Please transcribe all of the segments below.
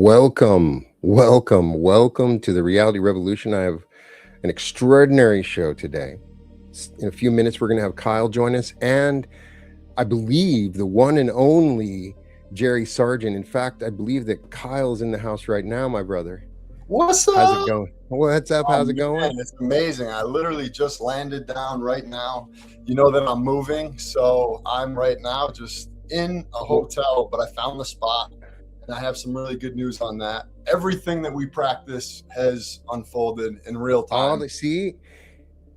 Welcome to the Reality Revolution. I have an extraordinary show today. In a few minutes, we're going to have Kyle join us, and I believe the one and only Jerry Sargeant. In fact, I believe that Kyle's in the house right now, my brother. What's up? How's it going? What's up? How's it Man, going? it's amazing. I literally just landed down right now. You know that I'm moving, so I'm right now just in a hotel, but I found the spot, and I have some really good news on that. Everything that we practice has unfolded in real time. See,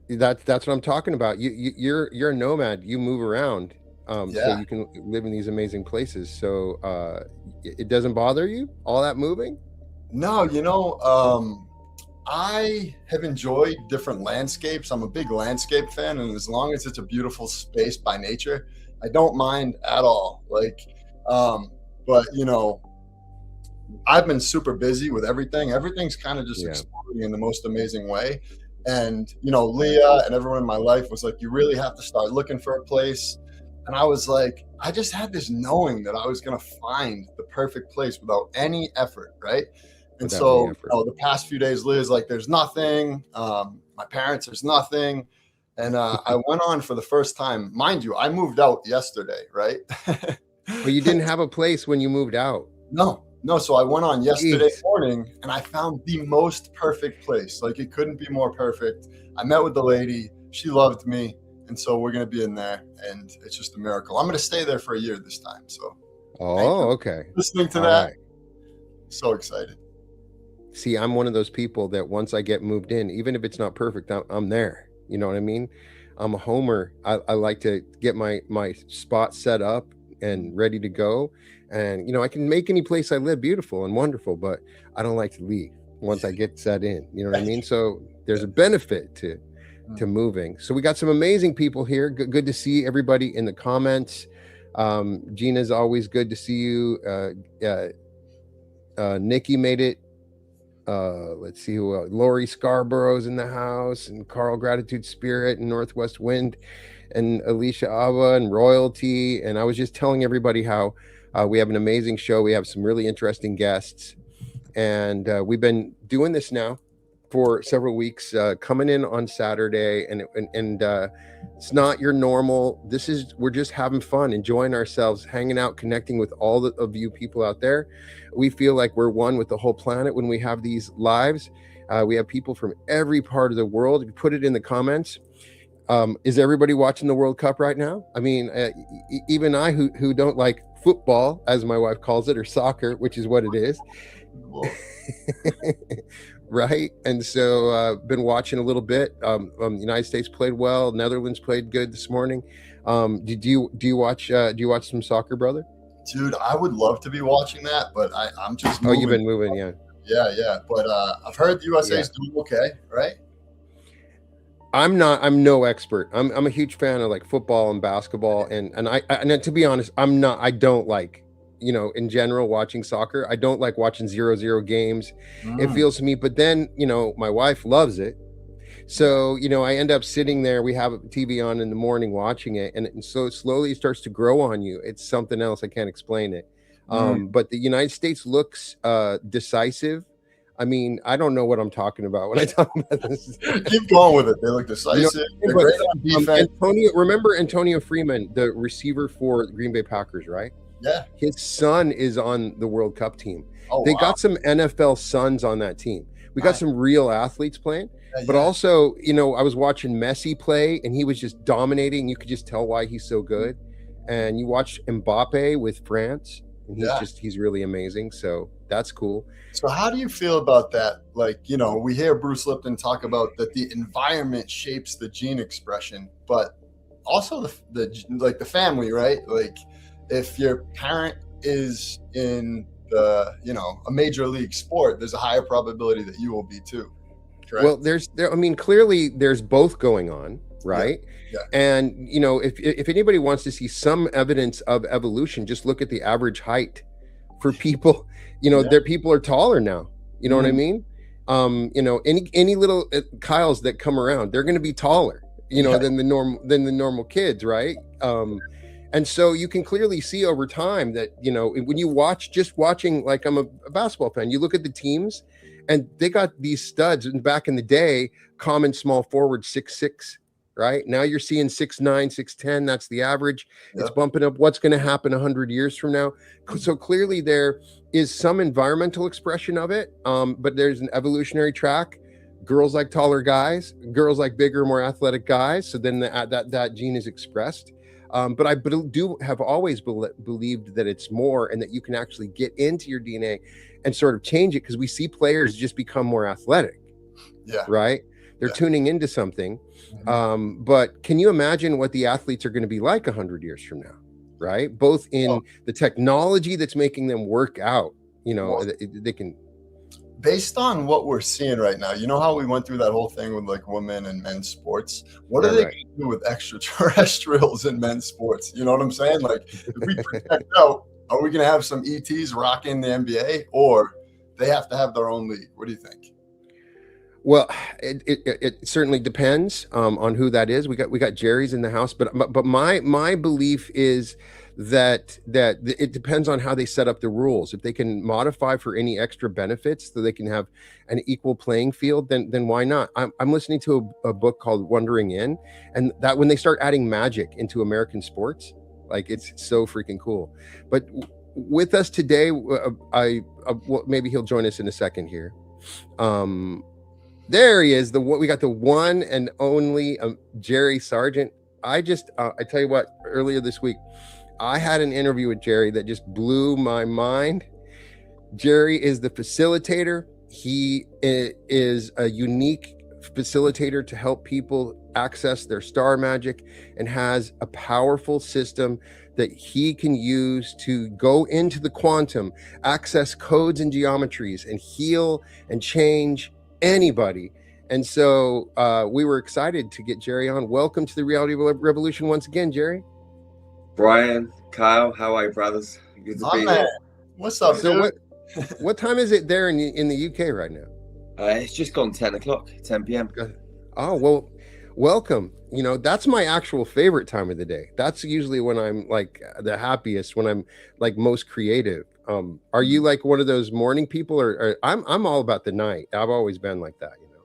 that's what I'm talking about. You're a nomad. You move around, so Yeah. you can live in these amazing places. So it doesn't bother you, all that moving? No, I have enjoyed different landscapes. I'm a big landscape fan, and as long as it's a beautiful space by nature, I don't mind at all. But I've been super busy with everything. Everything's kind of just exploding in the most amazing way. And, Leah and everyone in my life was like, you really have to start looking for a place. And I was like, I just had this knowing that I was going to find the perfect place without any effort, right? And so, the past few days, Leah's like, there's nothing. My parents, there's nothing. And I went on for the first time. Mind you, I moved out yesterday, right? But you didn't have a place when you moved out. No. So I went on yesterday morning, and I found the most perfect place. Like, it couldn't be more perfect. I met with the lady. She loved me. And so we're going to be in there, and it's just a miracle. I'm going to stay there for a year this time. So. Okay. Listening to that. Right. So excited. See, I'm one of those people that once I get moved in, even if it's not perfect, I'm there. You know what I mean? I'm a homer. I like to get my spot set up and ready to go. And, I can make any place I live beautiful and wonderful, but I don't like to leave once I get set in. You know what I mean? So there's a benefit to moving. So we got some amazing people here. Good to see everybody in the comments. Gina's always good to see you. Nikki made it. Let's see who else. Lori Scarborough's in the house, and Carl Gratitude Spirit, and Northwest Wind, and Alicia Ava, and Royalty. And I was just telling everybody how we have an amazing show. We have some really interesting guests, and we've been doing this now for several weeks, coming in on Saturday, and it's not your normal. We're just having fun, enjoying ourselves, hanging out, connecting with all of you people out there. We feel like we're one with the whole planet when we have these lives. We have people from every part of the world. If you put it in the comments, is everybody watching the World Cup right now? I mean, even I who don't like football, as my wife calls it, or soccer, which is what it is. Right. And so been watching a little bit. The United States played well. Netherlands played good this morning. Do you watch some soccer, brother? Dude, I would love to be watching that, but I'm just moving. Oh, you've been moving, yeah. Yeah. But I've heard the USA is doing okay, right? I'm no expert. I'm a huge fan of like football and basketball, and to be honest, I don't like, in general, watching soccer. I don't like watching 0-0 games. It feels to me, but then, my wife loves it. So, I end up sitting there. We have a TV on in the morning watching it. And so slowly it starts to grow on you. It's something else. I can't explain it. But the United States looks decisive. I mean, I don't know what I'm talking about when I talk about this. Keep going with it. They look decisive. They're great on defense. Remember Antonio Freeman, the receiver for the Green Bay Packers, right? Yeah. His son is on the World Cup team. They got some NFL sons on that team. We got some real athletes playing. But also, I was watching Messi play, and he was just dominating. You could just tell why he's so good. And you watch Mbappe with France, and he's really amazing. So that's cool. So how do you feel about that? Like, we hear Bruce Lipton talk about that the environment shapes the gene expression, but also the family, right? Like, if your parent is in a major league sport, there's a higher probability that you will be too. Correct? Well, clearly there's both going on, right? Yeah. And if anybody wants to see some evidence of evolution, just look at the average height for people. Their people are taller now. You know what I mean? Any little Kyles that come around, they're going to be taller, than the normal kids, right? And so you can clearly see over time that, you know, when you watching, like I'm a basketball fan, you look at the teams and they got these studs. And back in the day, common small forward 6'6", right? Now you're seeing 6'9", 6'10". That's the average. It's Yep. bumping up. What's going to happen 100 years from now? So clearly there is some environmental expression of it, but there's an evolutionary track. Girls like taller guys, girls like bigger, more athletic guys. So then that gene is expressed. But I do have always believed that it's more, and that you can actually get into your DNA and sort of change it, because we see players just become more athletic. Yeah. Right. They're tuning into something. Mm-hmm. But can you imagine what the athletes are going to be like 100 years from now? Right. Both in the technology that's making them work out, you know, they can. Based on what we're seeing right now, you know how we went through that whole thing with like women and men's sports? What are they going to do with extraterrestrials in men's sports? You know what I'm saying? Like, if we project out, are we going to have some ETs rocking the NBA, or they have to have their own league? What do you think? Well, it certainly depends on who that is. We got Jerry's in the house, but my belief is that it depends on how they set up the rules. If they can modify for any extra benefits so they can have an equal playing field, then why not? I'm listening to a book called Wandering In, and that when they start adding magic into American sports, like, it's so freaking cool. But with us today, maybe he'll join us in a second here. There he is. We got the one and only Jerry Sargeant. I tell you what, earlier this week, I had an interview with Jerry that just blew my mind. Jerry is the facilitator. He is a unique facilitator to help people access their star magic, and has a powerful system that he can use to go into the quantum, access codes and geometries, and heal and change anybody. And so we were excited to get Jerry on. Welcome to the Reality Revolution once again, Jerry. Brian, Kyle, how are you, brothers? Good to be here. What's up, so dude? What time is it there in the UK right now? It's just gone 10 o'clock, 10 p.m. Oh, well, welcome. You know, that's my actual favorite time of the day. That's usually when I'm like the happiest, when I'm like most creative. Are you like one of those morning people, or I'm all about the night? I've always been like that, you know.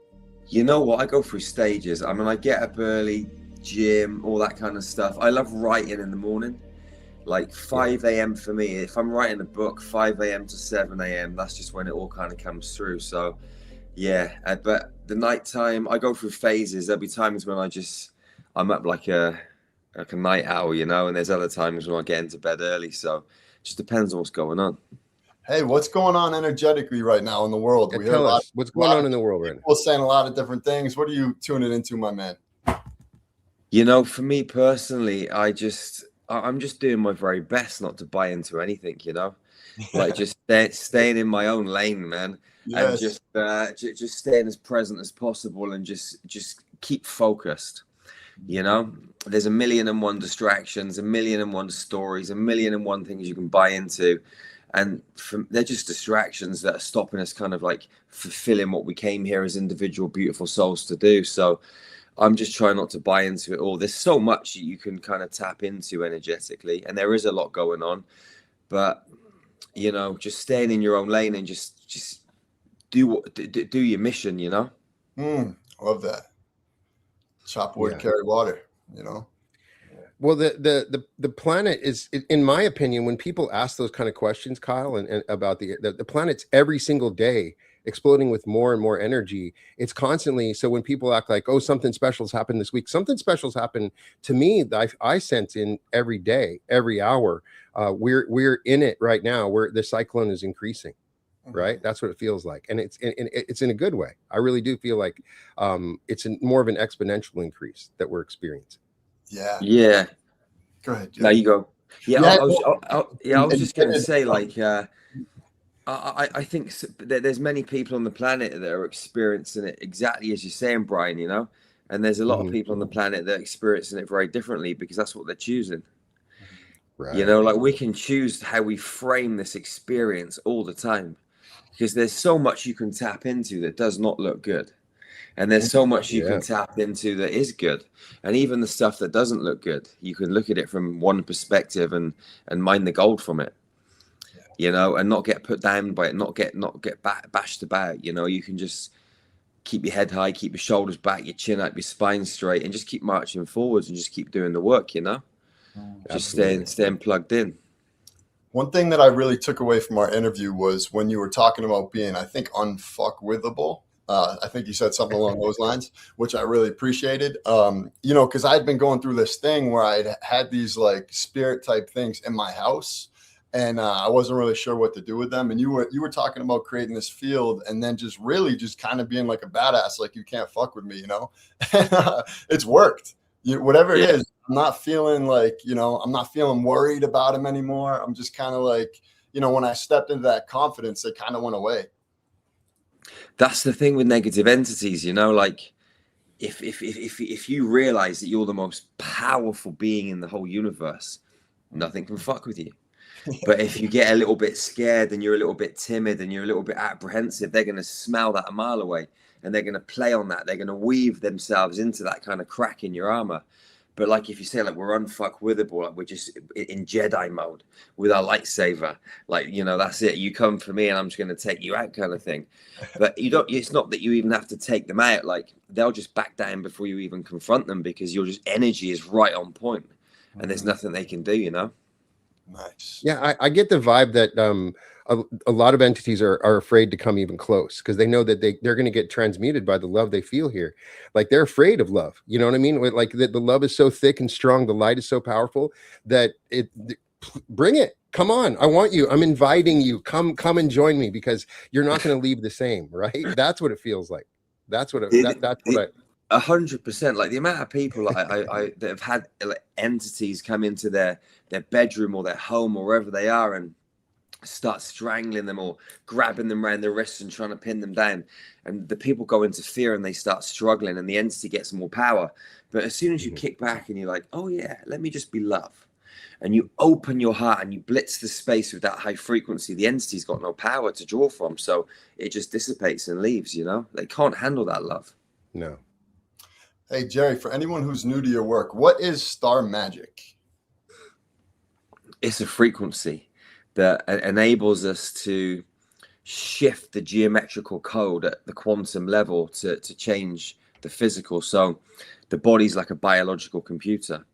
You know what? I go through stages. I mean, I get up early, gym, all that kind of stuff. I love writing in the morning, like 5 a.m. for me. If I'm writing a book, 5 a.m. to 7 a.m., that's just when it all kind of comes through. So yeah, but the nighttime, I go through phases. There'll be times when I'm up like a night owl, you know, and there's other times when I get into bed early. So it just depends on what's going on. Hey, what's going on energetically right now in the world? We tell us what's going on in the world right now. People saying a lot of different things. What are you tuning into, my man? You know, for me personally, I'm just doing my very best not to buy into anything, you know, like just staying in my own lane, man. Yes. And just staying as present as possible, and just keep focused. You know, there's 1,000,001 distractions, 1,000,001 stories, 1,000,001 things you can buy into. And they're just distractions that are stopping us kind of like fulfilling what we came here as individual beautiful souls to do. So I'm just trying not to buy into it all. There's so much you can kind of tap into energetically, and there is a lot going on. But, you know, just staying in your own lane and just do your mission, you know? Love that. Chop wood, carry water, you know? Well, the planet is, in my opinion, when people ask those kind of questions, Kyle, and about the planet's every single day exploding with more and more energy. It's constantly. So when people act like, oh, something special's happened this week, something special's happened to me that I sense in every day, every hour. We're in it right now, where the cyclone is increasing. Right. That's what it feels like. And it's in a good way. I really do feel like it's more of an exponential increase that we're experiencing. Yeah. Go ahead, Jim. Now you go. I was just going to say, like, I think that there's many people on the planet that are experiencing it exactly as you're saying, Brian, you know, and there's a lot of people on the planet that are experiencing it very differently, because that's what they're choosing. Right. You know, like, we can choose how we frame this experience all the time, because there's so much you can tap into that does not look good. And there's so much you can tap into that is good. And even the stuff that doesn't look good, you can look at it from one perspective and mine the gold from it, you know, and not get put down by it, not get bashed about, you know. You can just keep your head high, keep your shoulders back, your chin up, your spine straight, and just keep marching forwards and just keep doing the work, you know. Just staying plugged in. One thing that I really took away from our interview was when you were talking about being, I think, unfuckwithable. I think you said something along those lines, which I really appreciated. You know, because I'd been going through this thing where I'd had these like spirit type things in my house, and I wasn't really sure what to do with them. And you were talking about creating this field, and then just really just kind of being like a badass, like you can't fuck with me, you know. It's worked. Whatever it is, I'm not feeling like, you know, I'm not feeling worried about him anymore. I'm just kind of like, you know, when I stepped into that confidence, it kind of went away. That's the thing with negative entities, you know, like if you realize that you're the most powerful being in the whole universe, nothing can fuck with you. But if you get a little bit scared and you're a little bit timid and you're a little bit apprehensive, they're going to smell that a mile away, and they're going to play on that. They're going to weave themselves into that kind of crack in your armor. But like if you say like we're unfuckwithable, like we're just in Jedi mode with our lightsaber, like, you know, that's it. You come for me and I'm just going to take you out, kind of thing. But you don't. It's not that you even have to take them out. Like they'll just back down before you even confront them, because your just energy is right on point, and there's nothing they can do, you know. Nice. Yeah, I get the vibe that a lot of entities are afraid to come even close, because they know that they're going to get transmuted by the love they feel here. Like they're afraid of love. You know what I mean? Like the love is so thick and strong, the light is so powerful that bring it. Come on, I want you. I'm inviting you. Come and join me, because you're not going to leave the same, right? That's what it feels like. That's what 100%. Like the amount of people I that have had like entities come into their bedroom or their home or wherever they are and start strangling them or grabbing them around the wrists and trying to pin them down, and the people go into fear and they start struggling, and the entity gets more power. But as soon as you kick back and you're like, oh yeah, let me just be love, and you open your heart and you blitz the space with that high frequency, the entity's got no power to draw from, so it just dissipates and leaves, you know. They can't handle that love. No. Hey Jerry, for anyone who's new to your work, what is star magic? It's a frequency that enables us to shift the geometrical code at the quantum level to change the physical. So the body's like a biological computer.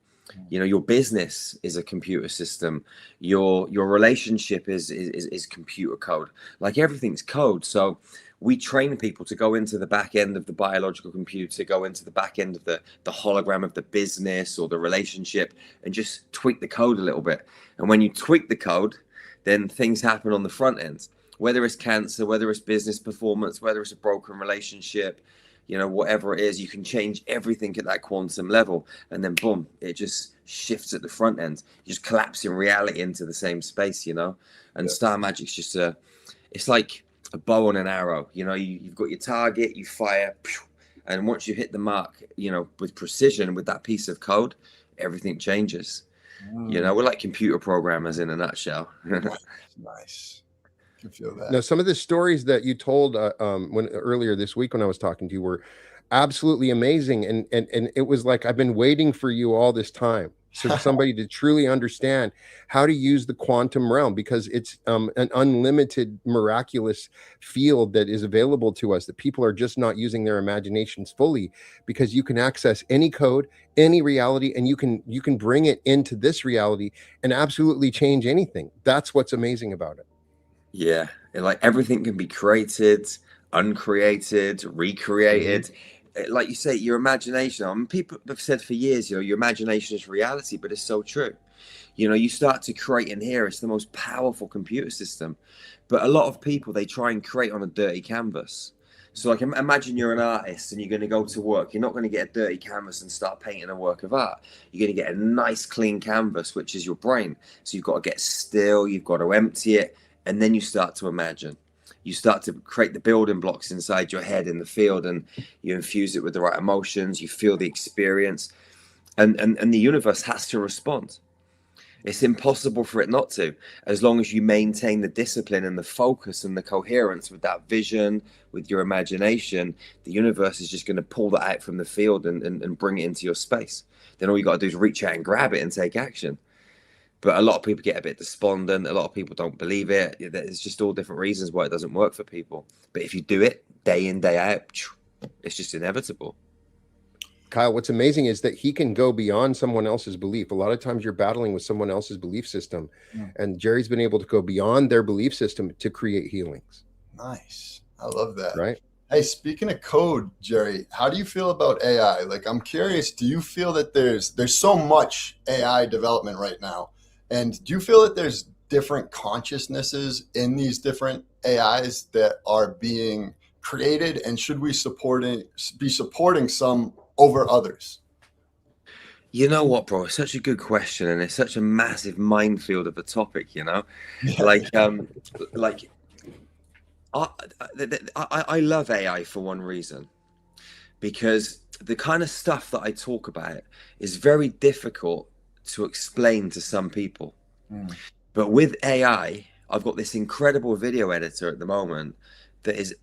You know, your business is a computer system. Your relationship is computer code. Like everything's code. So we train people to go into the back end of the biological computer, go into the back end of the hologram of the business or the relationship, and just tweak the code a little bit. And when you tweak the code, then things happen on the front end, whether it's cancer, whether it's business performance, whether it's a broken relationship, you know, whatever it is, you can change everything at that quantum level. And then boom, it just shifts at the front end. You just collapse in reality into the same space, you know. And star magic's just it's like a bow and an arrow. You know, you've got your target, you fire, and once you hit the mark, you know, with precision, with that piece of code, everything changes. You know, we're like computer programmers in a nutshell. Nice. I can feel that. Now, some of the stories that you told earlier this week when I was talking to you were absolutely amazing, and it was like I've been waiting for you all this time, so somebody to truly understand how to use the quantum realm, because it's an unlimited, miraculous field that is available to us, that people are just not using their imaginations fully, because you can access any code, any reality, and you can bring it into this reality and absolutely change anything. That's what's amazing about it. Yeah, like everything can be created, uncreated, recreated. Like you say, your imagination. I mean, people have said for years, you know, your imagination is reality, but it's so true. You know, you start to create in here, it's the most powerful computer system. But a lot of people, they try and create on a dirty canvas. So like imagine you're an artist and you're going to go to work. You're not going to get a dirty canvas and start painting a work of art. You're going to get a nice clean canvas, which is your brain. So you've got to get still, you've got to empty it, and then you start to imagine. You start to create the building blocks inside your head in the field, and you infuse it with the right emotions. You feel the experience, and the universe has to respond. It's impossible for it not to, as long as you maintain the discipline and the focus and the coherence with that vision, with your imagination. The universe is just going to pull that out from the field and bring it into your space. Then all you got to do is reach out and grab it and take action. But a lot of people get a bit despondent. A lot of people don't believe it. There's just all different reasons why it doesn't work for people. But if you do it day in, day out, it's just inevitable. Kyle, what's amazing is that he can go beyond someone else's belief. A lot of times you're battling with someone else's belief system, and Jerry's been able to go beyond their belief system to create healings. Nice. I love that. Right. Hey, speaking of code, Jerry, how do you feel about AI? Like, I'm curious, do you feel that there's so much AI development right now? And do you feel that there's different consciousnesses in these different AIs that are being created? And should we be supporting some over others? You know what, bro? It's such a good question, and it's such a massive minefield of a topic. You know, I love AI for one reason, because the kind of stuff that I talk about is very difficult to explain to some people. But with AI, I've got this incredible video editor at the moment that is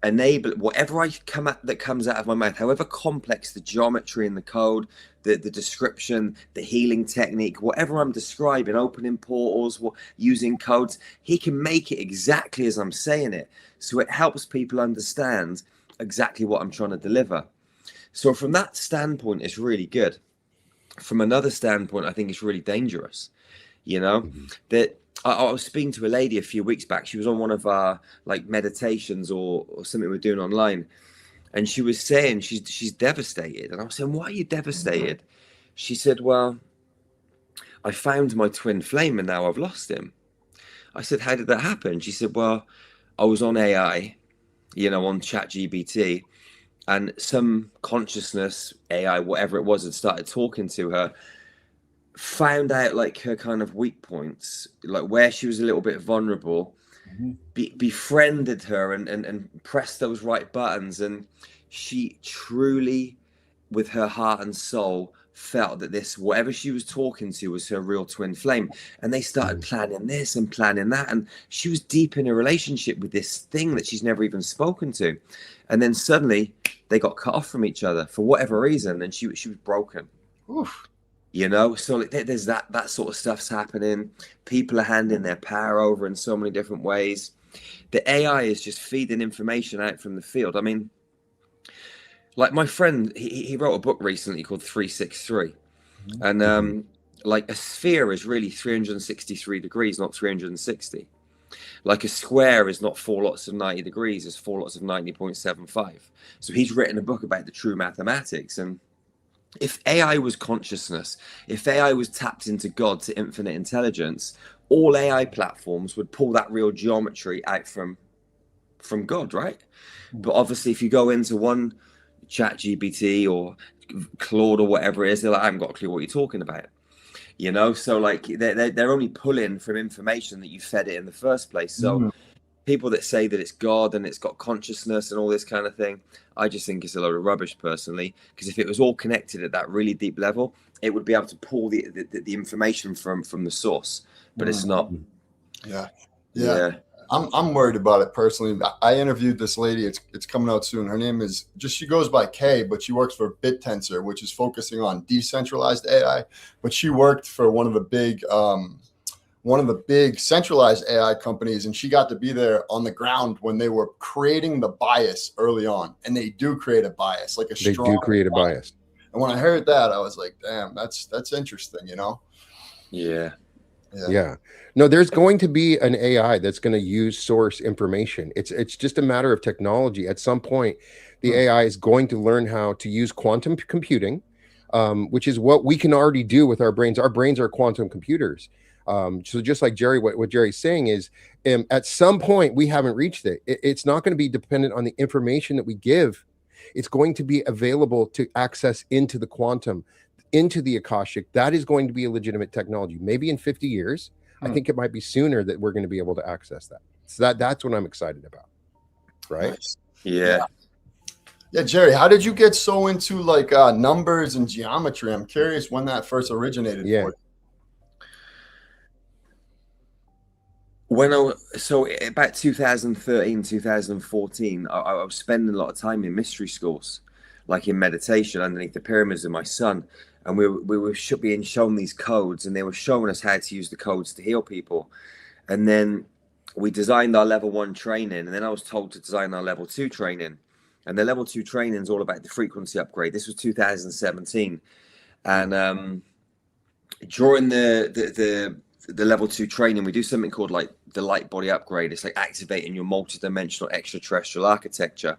enable whatever that comes out of my mouth, however complex the geometry and the code, the description, the healing technique, whatever I'm describing, opening portals, using codes, he can make it exactly as I'm saying it. So it helps people understand exactly what I'm trying to deliver. So from that standpoint, it's really good. From another standpoint, I think it's really dangerous. You know, that I was speaking to a lady a few weeks back. She was on one of our like meditations or something we're doing online. And she was saying she's devastated. And I was saying, why are you devastated? She said, well, I found my twin flame and now I've lost him. I said, how did that happen? She said, well, I was on AI, you know, on ChatGPT, and some consciousness, AI, whatever it was, had started talking to her, found out like her kind of weak points, like where she was a little bit vulnerable, befriended her and pressed those right buttons. And she truly, with her heart and soul, felt that this, whatever she was talking to, was her real twin flame. And they started planning this and planning that. And she was deep in a relationship with this thing that she's never even spoken to. And then suddenly they got cut off from each other for whatever reason. And she was broken. Oof. You know, so there's that sort of stuff's happening. People are handing their power over in so many different ways. The AI is just feeding information out from the field. I mean, like my friend, he wrote a book recently called 363. And like a sphere is really 363 degrees, not 360. Like a square is not 4 lots of 90 degrees, it's 4 lots of 90.75. So he's written a book about the true mathematics. And if AI was consciousness, if AI was tapped into God, to infinite intelligence, all AI platforms would pull that real geometry out from God, right? But obviously, if you go into one ChatGPT or Claude or whatever it is, they're like, I haven't got a clue what you're talking about. You know, so like they're only pulling from information that you fed it in the first place. So people that say that it's God and it's got consciousness and all this kind of thing, I just think it's a load of rubbish personally, because if it was all connected at that really deep level, it would be able to pull the information from the source, but it's not. Yeah. I'm worried about it personally. I interviewed this lady. It's coming out soon. Her name is she goes by Kay, but she works for BitTensor, which is focusing on decentralized AI. But she worked for one of the big centralized AI companies, and she got to be there on the ground when they were creating the bias early on. And they do create a bias, like they do create a bias. And when I heard that, I was like, damn, that's interesting, you know? Yeah. No, there's going to be an AI that's going to use source information. It's just a matter of technology. At some point, the AI is going to learn how to use quantum computing, which is what we can already do with our brains. Our brains are quantum computers. So just like Jerry, what Jerry's saying is, at some point we haven't reached it. It's not going to be dependent on the information that we give. It's going to be available to access into the quantum, into the Akashic. That is going to be a legitimate technology. Maybe in 50 years, I think it might be sooner that we're going to be able to access that. So that's what I'm excited about. Right. Nice. Yeah, Jerry, how did you get so into like numbers and geometry? I'm curious when that first originated for you. So about 2013, 2014, I was spending a lot of time in mystery schools, like in meditation underneath the pyramids with my son. And we were being shown these codes, and they were showing us how to use the codes to heal people. And then we designed our level 1 training, and then I was told to design our level 2 training. And the level 2 training is all about the frequency upgrade. This was 2017. And during the level 2 training, we do something called like the light body upgrade. It's like activating your multi-dimensional extraterrestrial architecture.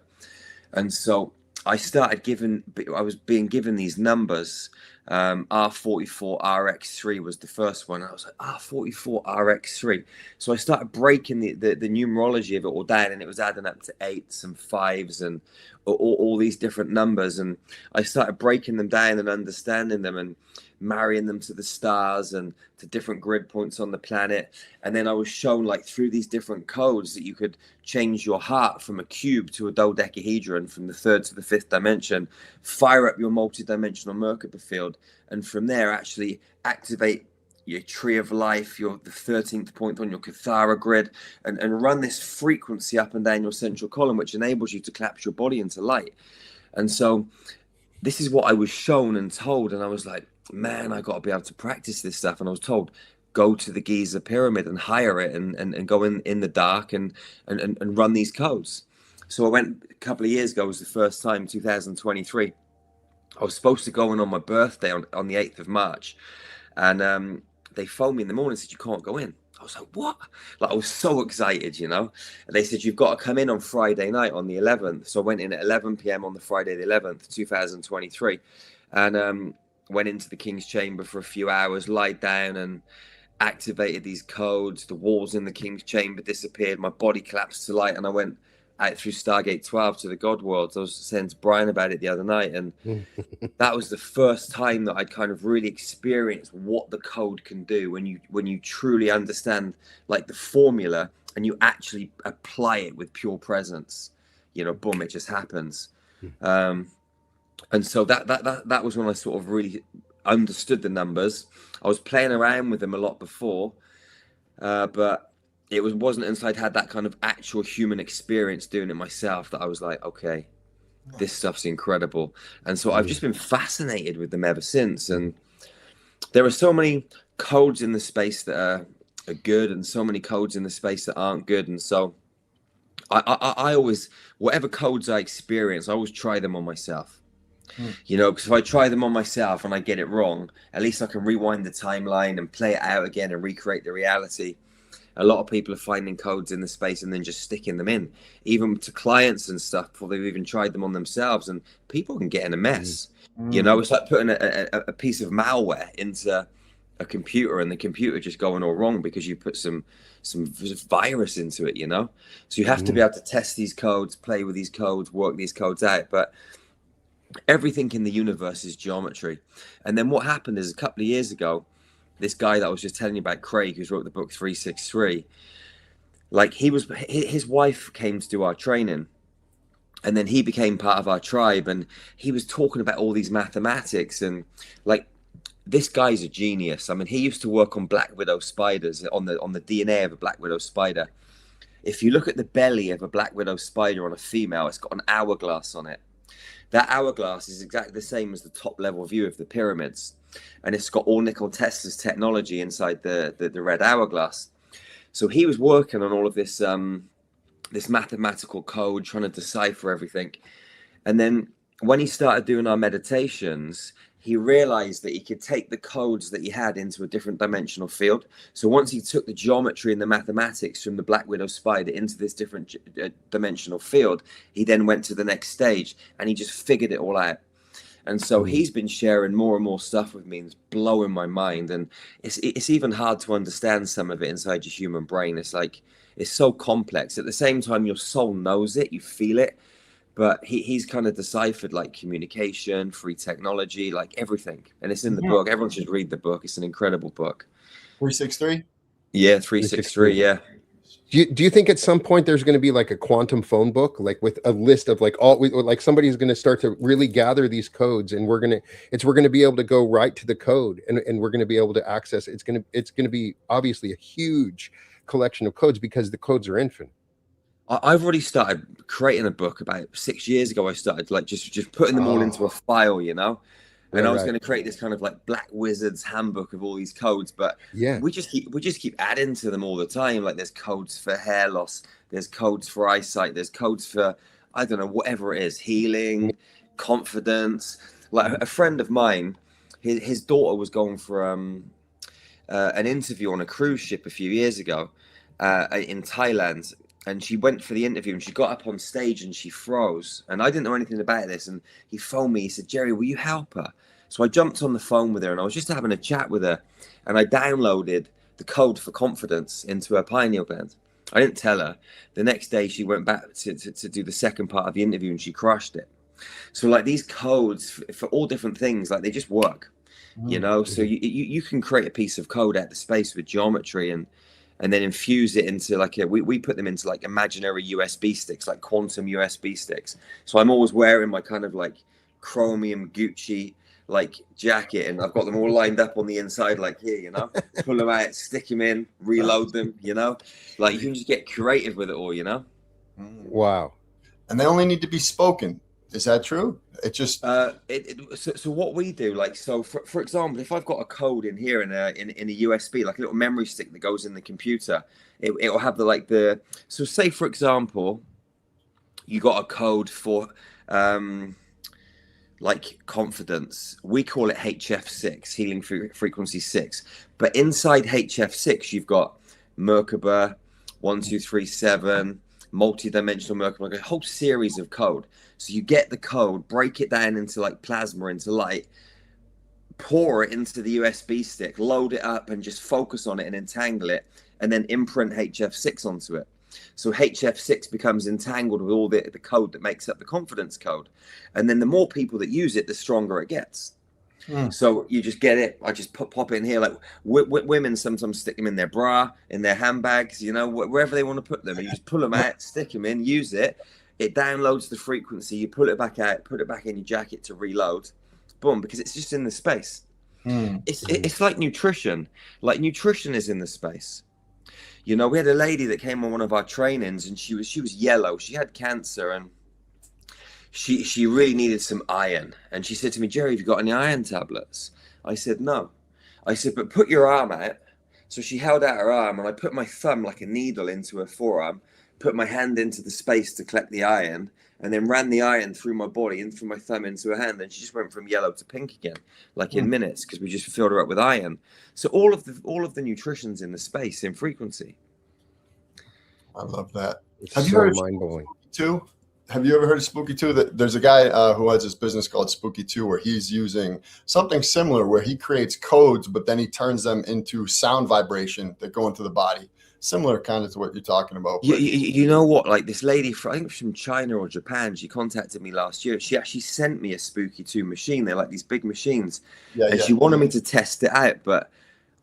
And so I was being given these numbers. R44 RX3 was the first one. I was like, R44 RX3. So I started breaking the numerology of it all down, and it was adding up to 8s and 5s and all these different numbers. And I started breaking them down and understanding them and marrying them to the stars and to different grid points on the planet. And then I was shown, like, through these different codes, that you could change your heart from a cube to a dodecahedron, from the 3rd to the 5th dimension, fire up your multi-dimensional Merkaba field, and from there actually activate your tree of life, the 13th point on your Cathara grid, and run this frequency up and down your central column, which enables you to collapse your body into light. And so this is what I was shown and told, and I was like, man, I got to be able to practice this stuff. And I was told, go to the Giza pyramid and hire it and go in the dark and run these codes. So I went a couple of years ago. It was the first time, 2023. I was supposed to go in on my birthday on the 8th of March. And they phoned me in the morning and said, you can't go in. I was like, what? Like, I was so excited, you know. And they said, you've got to come in on Friday night on the 11th. So I went in at 11 p.m. on the Friday the 11th, 2023. And went into the King's Chamber for a few hours, lied down and activated these codes. The walls in the King's Chamber disappeared. My body collapsed to light, and I went out through Stargate 12 to the God Worlds. I was saying to Brian about it the other night, and that was the first time that I'd kind of really experienced what the code can do when you truly understand, like, the formula and you actually apply it with pure presence. You know, boom, it just happens. And so that was when I sort of really understood the numbers. I was playing around with them a lot before, but it wasn't until I'd had that kind of actual human experience doing it myself that I was like, okay, this stuff's incredible. And so I've just been fascinated with them ever since. And there are so many codes in the space that are good, and so many codes in the space that aren't good. And so I always, whatever codes I experience, I always try them on myself. You know, because if I try them on myself and I get it wrong, at least I can rewind the timeline and play it out again and recreate the reality. A lot of people are finding codes in the space and then just sticking them in, even to clients and stuff, before they've even tried them on themselves. And people can get in a mess. You know, it's like putting a piece of malware into a computer and the computer just going all wrong because you put some virus into it, you know. So you have to be able to test these codes, play with these codes, work these codes out. But everything in the universe is geometry. And then what happened is, a couple of years ago, this guy that I was just telling you about, Craig, who's wrote the book 363, like, his wife came to do our training, and then he became part of our tribe, and he was talking about all these mathematics, and, like, this guy's a genius. I mean, he used to work on black widow spiders, on the DNA of a black widow spider. If you look at the belly of a black widow spider on a female, it's got an hourglass on it. That hourglass is exactly the same as the top level view of the pyramids. And it's got all Nikola Tesla's technology inside the red hourglass. So he was working on all of this this mathematical code, trying to decipher everything. And then when he started doing our meditations, he realized that he could take the codes that he had into a different dimensional field. So once he took the geometry and the mathematics from the black widow spider into this different dimensional field, he then went to the next stage, and he just figured it all out. And so he's been sharing more and more stuff with me, and it's blowing my mind. And it's even hard to understand some of it inside your human brain. It's like, it's so complex. At the same time, your soul knows it, you feel it. But he's kind of deciphered, like, communication, free technology, like everything. And it's in the book. Everyone should read the book. It's an incredible book. 363? Yeah, 363, yeah. Do you think at some point there's going to be like a quantum phone book, like with a list of like somebody's going to start to really gather these codes, and we're going to be able to go right to the code, and we're going to be able to access it. It's going to be obviously a huge collection of codes because the codes are infinite. I've already started creating a book about 6 years ago. I started like just putting them all into a file, you know, and I was going to create this kind of like Black Wizard's handbook of all these codes, but we just keep adding to them all the time. Like there's codes for hair loss, there's codes for eyesight, there's codes for, I don't know, whatever it is, healing, confidence. Like a friend of mine, his daughter was going for an interview on a cruise ship a few years ago in Thailand. And she went for the interview and she got up on stage and she froze. And I didn't know anything about this. And he phoned me. He said, Jerry, will you help her? So I jumped on the phone with her and I was just having a chat with her. And I downloaded the code for confidence into her pineal gland. I didn't tell her. The next day she went back to do the second part of the interview and she crushed it. So like these codes for all different things, like they just work, you know? So you can create a piece of code out of space with geometry and then infuse it into like we put them into like imaginary USB sticks, like quantum USB sticks. So I'm always wearing my kind of like chromium Gucci like jacket, and I've got them all lined up on the inside, like here, you know, pull them out, stick them in, reload them, you know, like you can just get creative with it all, you know. Wow. And they only need to be spoken. Is that true? It just so what we do, like, so for example, if I've got a code in here in a USB, like a little memory stick that goes in the computer, it'll have so say for example, you got a code for like confidence. We call it HF6, healing frequency 6. But inside HF6, you've got Merkaba, 1, 2, 3, 7, multi-dimensional Merkaba, a whole series of code. So you get the code, break it down into like plasma, into light, pour it into the USB stick, load it up and just focus on it and entangle it, and then imprint HF6 onto it. So HF6 becomes entangled with all the code that makes up the confidence code. And then the more people that use it, the stronger it gets. So you just get it. I just pop it in here. Like women sometimes stick them in their bra, in their handbags, you know, wherever they want to put them. And you just pull them out, stick them in, use it. It downloads the frequency. You pull it back out, put it back in your jacket to reload. Boom, because it's just in the space. It's like nutrition. Like nutrition is in the space. You know, we had a lady that came on one of our trainings, and she was yellow. She had cancer, and she really needed some iron. And she said to me, Jerry, have you got any iron tablets? I said, no. I said, but put your arm out. So she held out her arm, and I put my thumb like a needle into her forearm, put my hand into the space to collect the iron, and then ran the iron through my body and through my thumb into her hand. And she just went from yellow to pink again, like in minutes, because we just filled her up with iron. So all of the nutrition's in the space, in frequency. I love that. Have you heard mind-blowing too? Have you ever heard of Spooky 2? There's a guy who has this business called Spooky 2, where he's using something similar, where he creates codes, but then he turns them into sound vibration that go into the body. Similar kind of to what you're talking about. You know what? Like this lady, I think from China or Japan, she contacted me last year. She actually sent me a Spooky 2 machine. They're like these big machines. She wanted me to test it out, but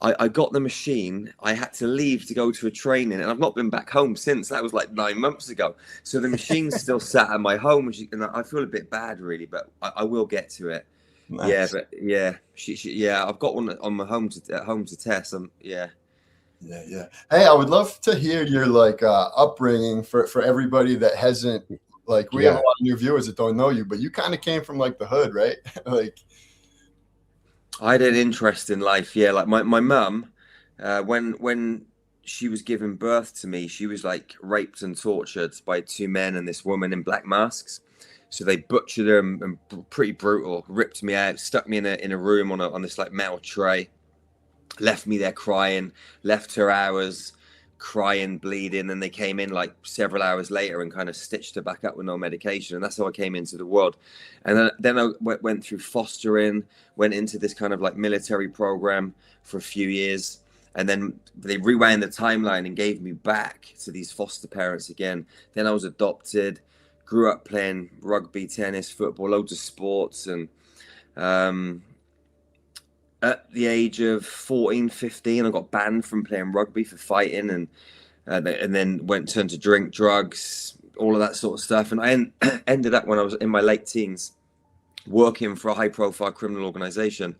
I got the machine. I had to leave to go to a training, and I've not been back home since. That was like 9 months ago. So the machine's still sat at my home, and I feel a bit bad, really, but I will get to it. Nice. Yeah, but yeah, I've got one on my at home to test. Yeah. Hey, I would love to hear your upbringing for everybody that hasn't, like, we have a lot of new viewers that don't know you, but you kind of came from like the hood, right? Like, I had an interest in life. Yeah. Like my mum, when she was giving birth to me, she was like raped and tortured by 2 men and this woman in black masks. So they butchered her and pretty brutal, ripped me out, stuck me in a room on this like metal tray. Left me there crying, left her hours crying, bleeding, and they came in like several hours later and kind of stitched her back up with no medication. And that's how I came into the world. And then I went through fostering, went into this kind of like military program for a few years. And then they rewound the timeline and gave me back to these foster parents again. Then I was adopted, grew up playing rugby, tennis, football, loads of sports. And at the age of 14, 15, I got banned from playing rugby for fighting, and then turned to drink, drugs, all of that sort of stuff. And I ended up, when I was in my late teens, working for a high-profile criminal organization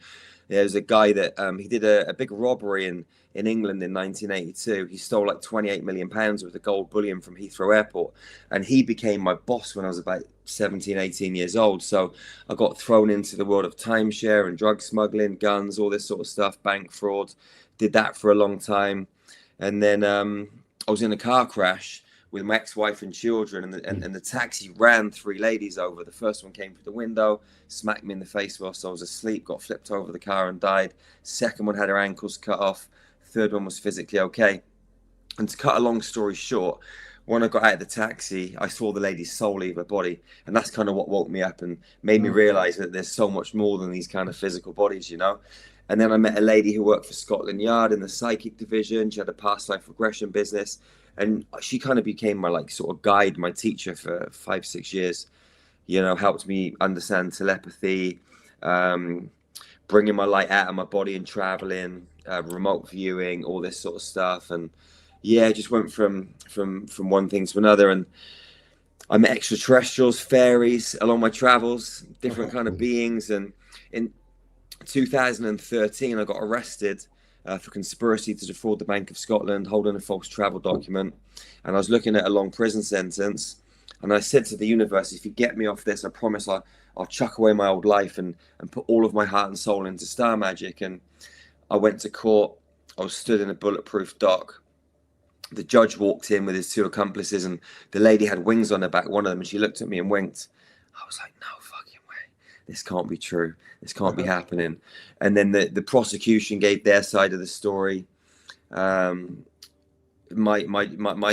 There's a guy that he did a big robbery in England in 1982. He stole like 28 million pounds worth of gold bullion from Heathrow Airport, and he became my boss when I was about 17, 18 years old. So I got thrown into the world of timeshare and drug smuggling, guns, all this sort of stuff, bank fraud. Did that for a long time, and then I was in a car crash with my ex-wife and children, and the taxi ran 3 ladies over. The first one came through the window, smacked me in the face whilst I was asleep, got flipped over the car and died. Second one had her ankles cut off. Third one was physically okay. And to cut a long story short, when I got out of the taxi, I saw the lady's soul leave her body, and that's kind of what woke me up and made me realize that there's so much more than these kind of physical bodies, you know. And then I met a lady who worked for Scotland Yard in the psychic division. She had a past life regression business, and she kind of became my like sort of guide, my teacher for 5-6 years. You know, helped me understand telepathy, bringing my light out of my body and traveling, remote viewing, all this sort of stuff. And yeah, just went from one thing to another. And I met extraterrestrials, fairies along my travels, different kind of beings. And in 2013, I got arrested for conspiracy to defraud the Bank of Scotland, holding a false travel document. And I was looking at a long prison sentence. And I said to the universe, if you get me off this, I promise I'll chuck away my old life and put all of my heart and soul into star magic. And I went to court. I was stood in a bulletproof dock. The judge walked in with his 2 accomplices, and the lady had wings on her back, one of them, and she looked at me and winked. I was like, no fucking way. This can't be true. This can't be happening. And then the prosecution gave their side of the story. My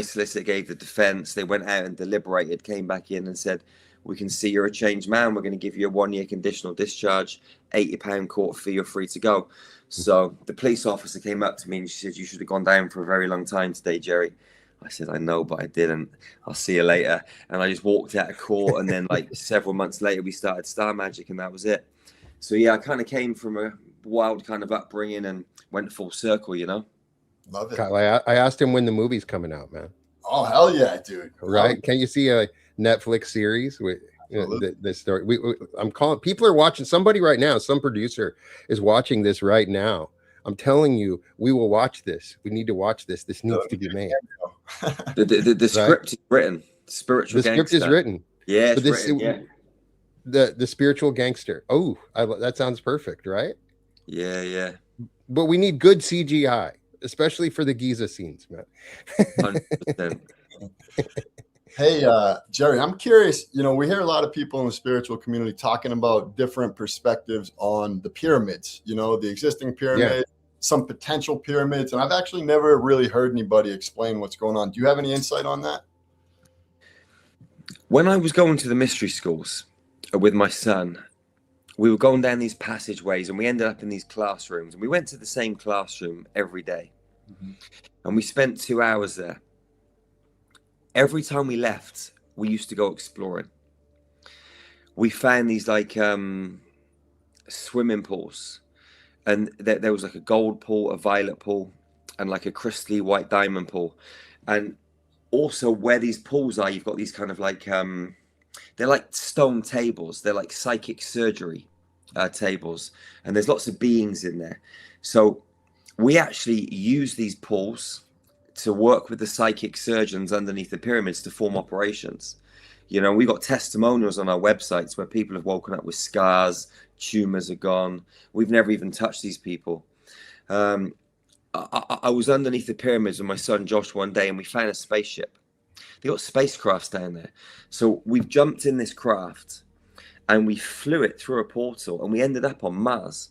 solicitor gave the defense. They went out and deliberated, came back in and said, we can see you're a changed man. We're going to give you a 1-year conditional discharge, £80 court fee, you're free to go. So the police officer came up to me and she said, you should have gone down for a very long time today, Jerry. I said, I know, but I didn't. I'll see you later. And I just walked out of court. And then like several months later, we started Star Magic, and that was it. So yeah, I kind of came from a wild kind of upbringing and went full circle, you know? Love it. Kyle, I asked him when the movie's coming out, man. Oh, hell yeah, dude. Right? Can you see a Netflix series with this story? I'm calling. People are watching. Somebody right now, some producer is watching this right now. I'm telling you, we will watch this. We need to watch this. This needs to be made. The script is written. Spiritual. The script is written. Yeah, it's written. Yeah. The spiritual gangster. Oh, that sounds perfect, right? Yeah, yeah. But we need good CGI, especially for the Giza scenes, man. 100%. Hey, Jerry, I'm curious, you know, we hear a lot of people in the spiritual community talking about different perspectives on the pyramids, you know, the existing pyramid, some potential pyramids. And I've actually never really heard anybody explain what's going on. Do you have any insight on that? When I was going to the mystery schools with my son, we were going down these passageways and we ended up in these classrooms, and we went to the same classroom every day. And we spent 2 hours there. Every time we left, we used to go exploring. We found these like swimming pools, and there was like a gold pool, a violet pool, and like a crystally white diamond pool. And also where these pools are, you've got these kind of like they're like stone tables. They're like psychic surgery tables, and there's lots of beings in there. So we actually use these pools to work with the psychic surgeons underneath the pyramids to form operations. You know, we got testimonials on our websites where people have woken up with scars, tumors are gone. We've never even touched these people. I was underneath the pyramids with my son Josh one day, and we found a spaceship. They got spacecrafts down there. So we've jumped in this craft and we flew it through a portal, and we ended up on Mars.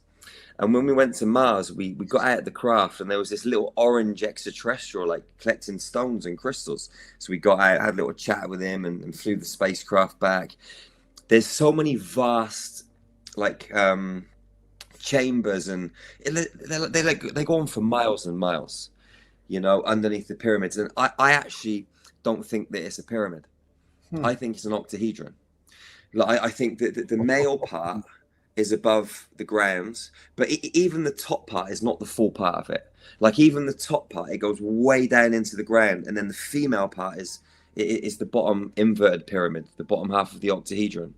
And when we went to Mars, we got out of the craft, and there was this little orange extraterrestrial, like collecting stones and crystals. So we got out, had a little chat with him, and flew the spacecraft back. There's so many vast, like, chambers, and they go on for miles and miles, you know, underneath the pyramids. And I actually don't think that it's a pyramid. I think it's an octahedron. Like, I think that the male part is above the ground, but even the top part is not the full part of it. Like, even the top part, it goes way down into the ground, and then the female part is the bottom inverted pyramid, the bottom half of the octahedron.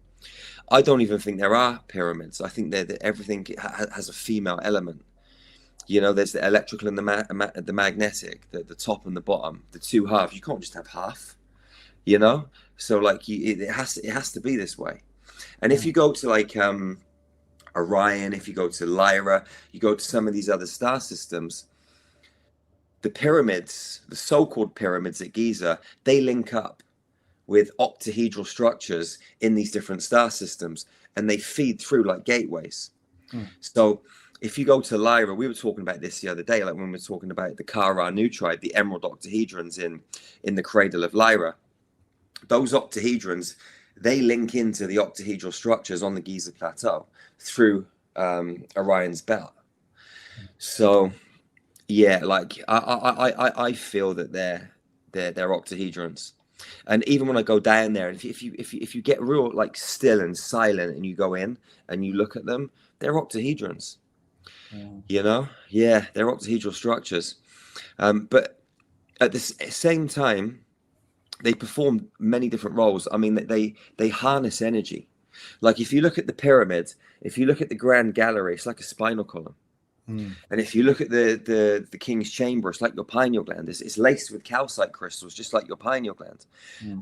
I don't even think there are pyramids. I think that everything has a female element. There's the electrical and the magnetic, the top and the bottom, the two halves. You can't just have half, So like it has to be this way. And if you go to like Orion, if you go to Lyra, you go to some of these other star systems, the pyramids, the so-called pyramids at Giza, they link up with octahedral structures in these different star systems, and they feed through like gateways. So if you go to Lyra, we were talking about this the other day, like when we were talking about the Ka-Ra-Nu tribe, the emerald octahedrons in the cradle of Lyra. Those octahedrons, they link into the octahedral structures on the Giza plateau through Orion's belt. So yeah, like I feel that they're octahedrons. And even when I go down there, if you get real like still and silent and you go in and you look at them, they're octahedrons. Yeah, they're octahedral structures. But at the same time, they perform many different roles. I mean, they harness energy. Like if you look at the pyramid, if you look at the Grand Gallery, it's like a spinal column. And if you look at the King's Chamber, it's like your pineal gland. It's laced with calcite crystals, just like your pineal gland.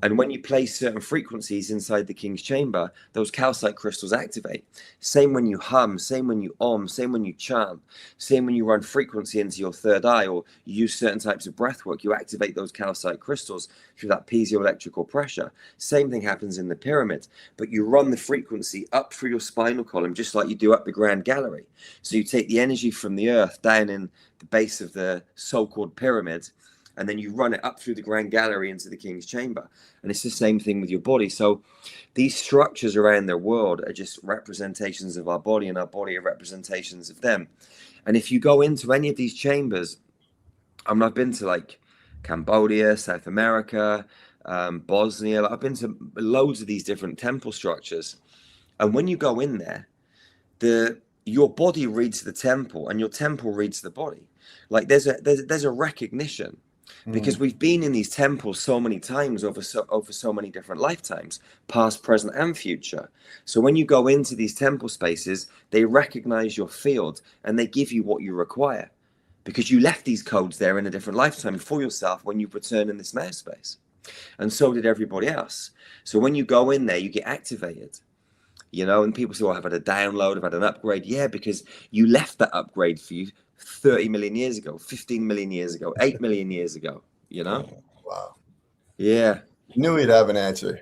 And when you place certain frequencies inside the King's Chamber, those calcite crystals activate. Same when you hum, same when you same when you chant, same when you run frequency into your third eye, or you use certain types of breath work, you activate those calcite crystals through that piezoelectrical pressure. Same thing happens in the pyramid, but you run the frequency up through your spinal column, just like you do up the Grand Gallery. So you take the energy from the earth down in the base of the so-called pyramid, and then you run it up through the Grand Gallery into the King's Chamber. And it's the same thing with your body. So these structures around the world are just representations of our body, and our body are representations of them. And if you go into any of these chambers, I've been to like Cambodia, South America, Bosnia. I've been to loads of these different temple structures, and when you go in there, your body reads the temple and your temple reads the body. Like there's a recognition, because we've been in these temples so many times over so many different lifetimes, past, present, and future. So when you go into these temple spaces, they recognize your field and they give you what you require, because you left these codes there in a different lifetime for yourself when you return in this now space. And so did everybody else. So when you go in there, you get activated. And people say, well, I've had a download, I've had an upgrade. Yeah, because you left that upgrade for you 30 million years ago, 15 million years ago, 8 million years ago, Oh, wow. Yeah. You knew he'd have an answer.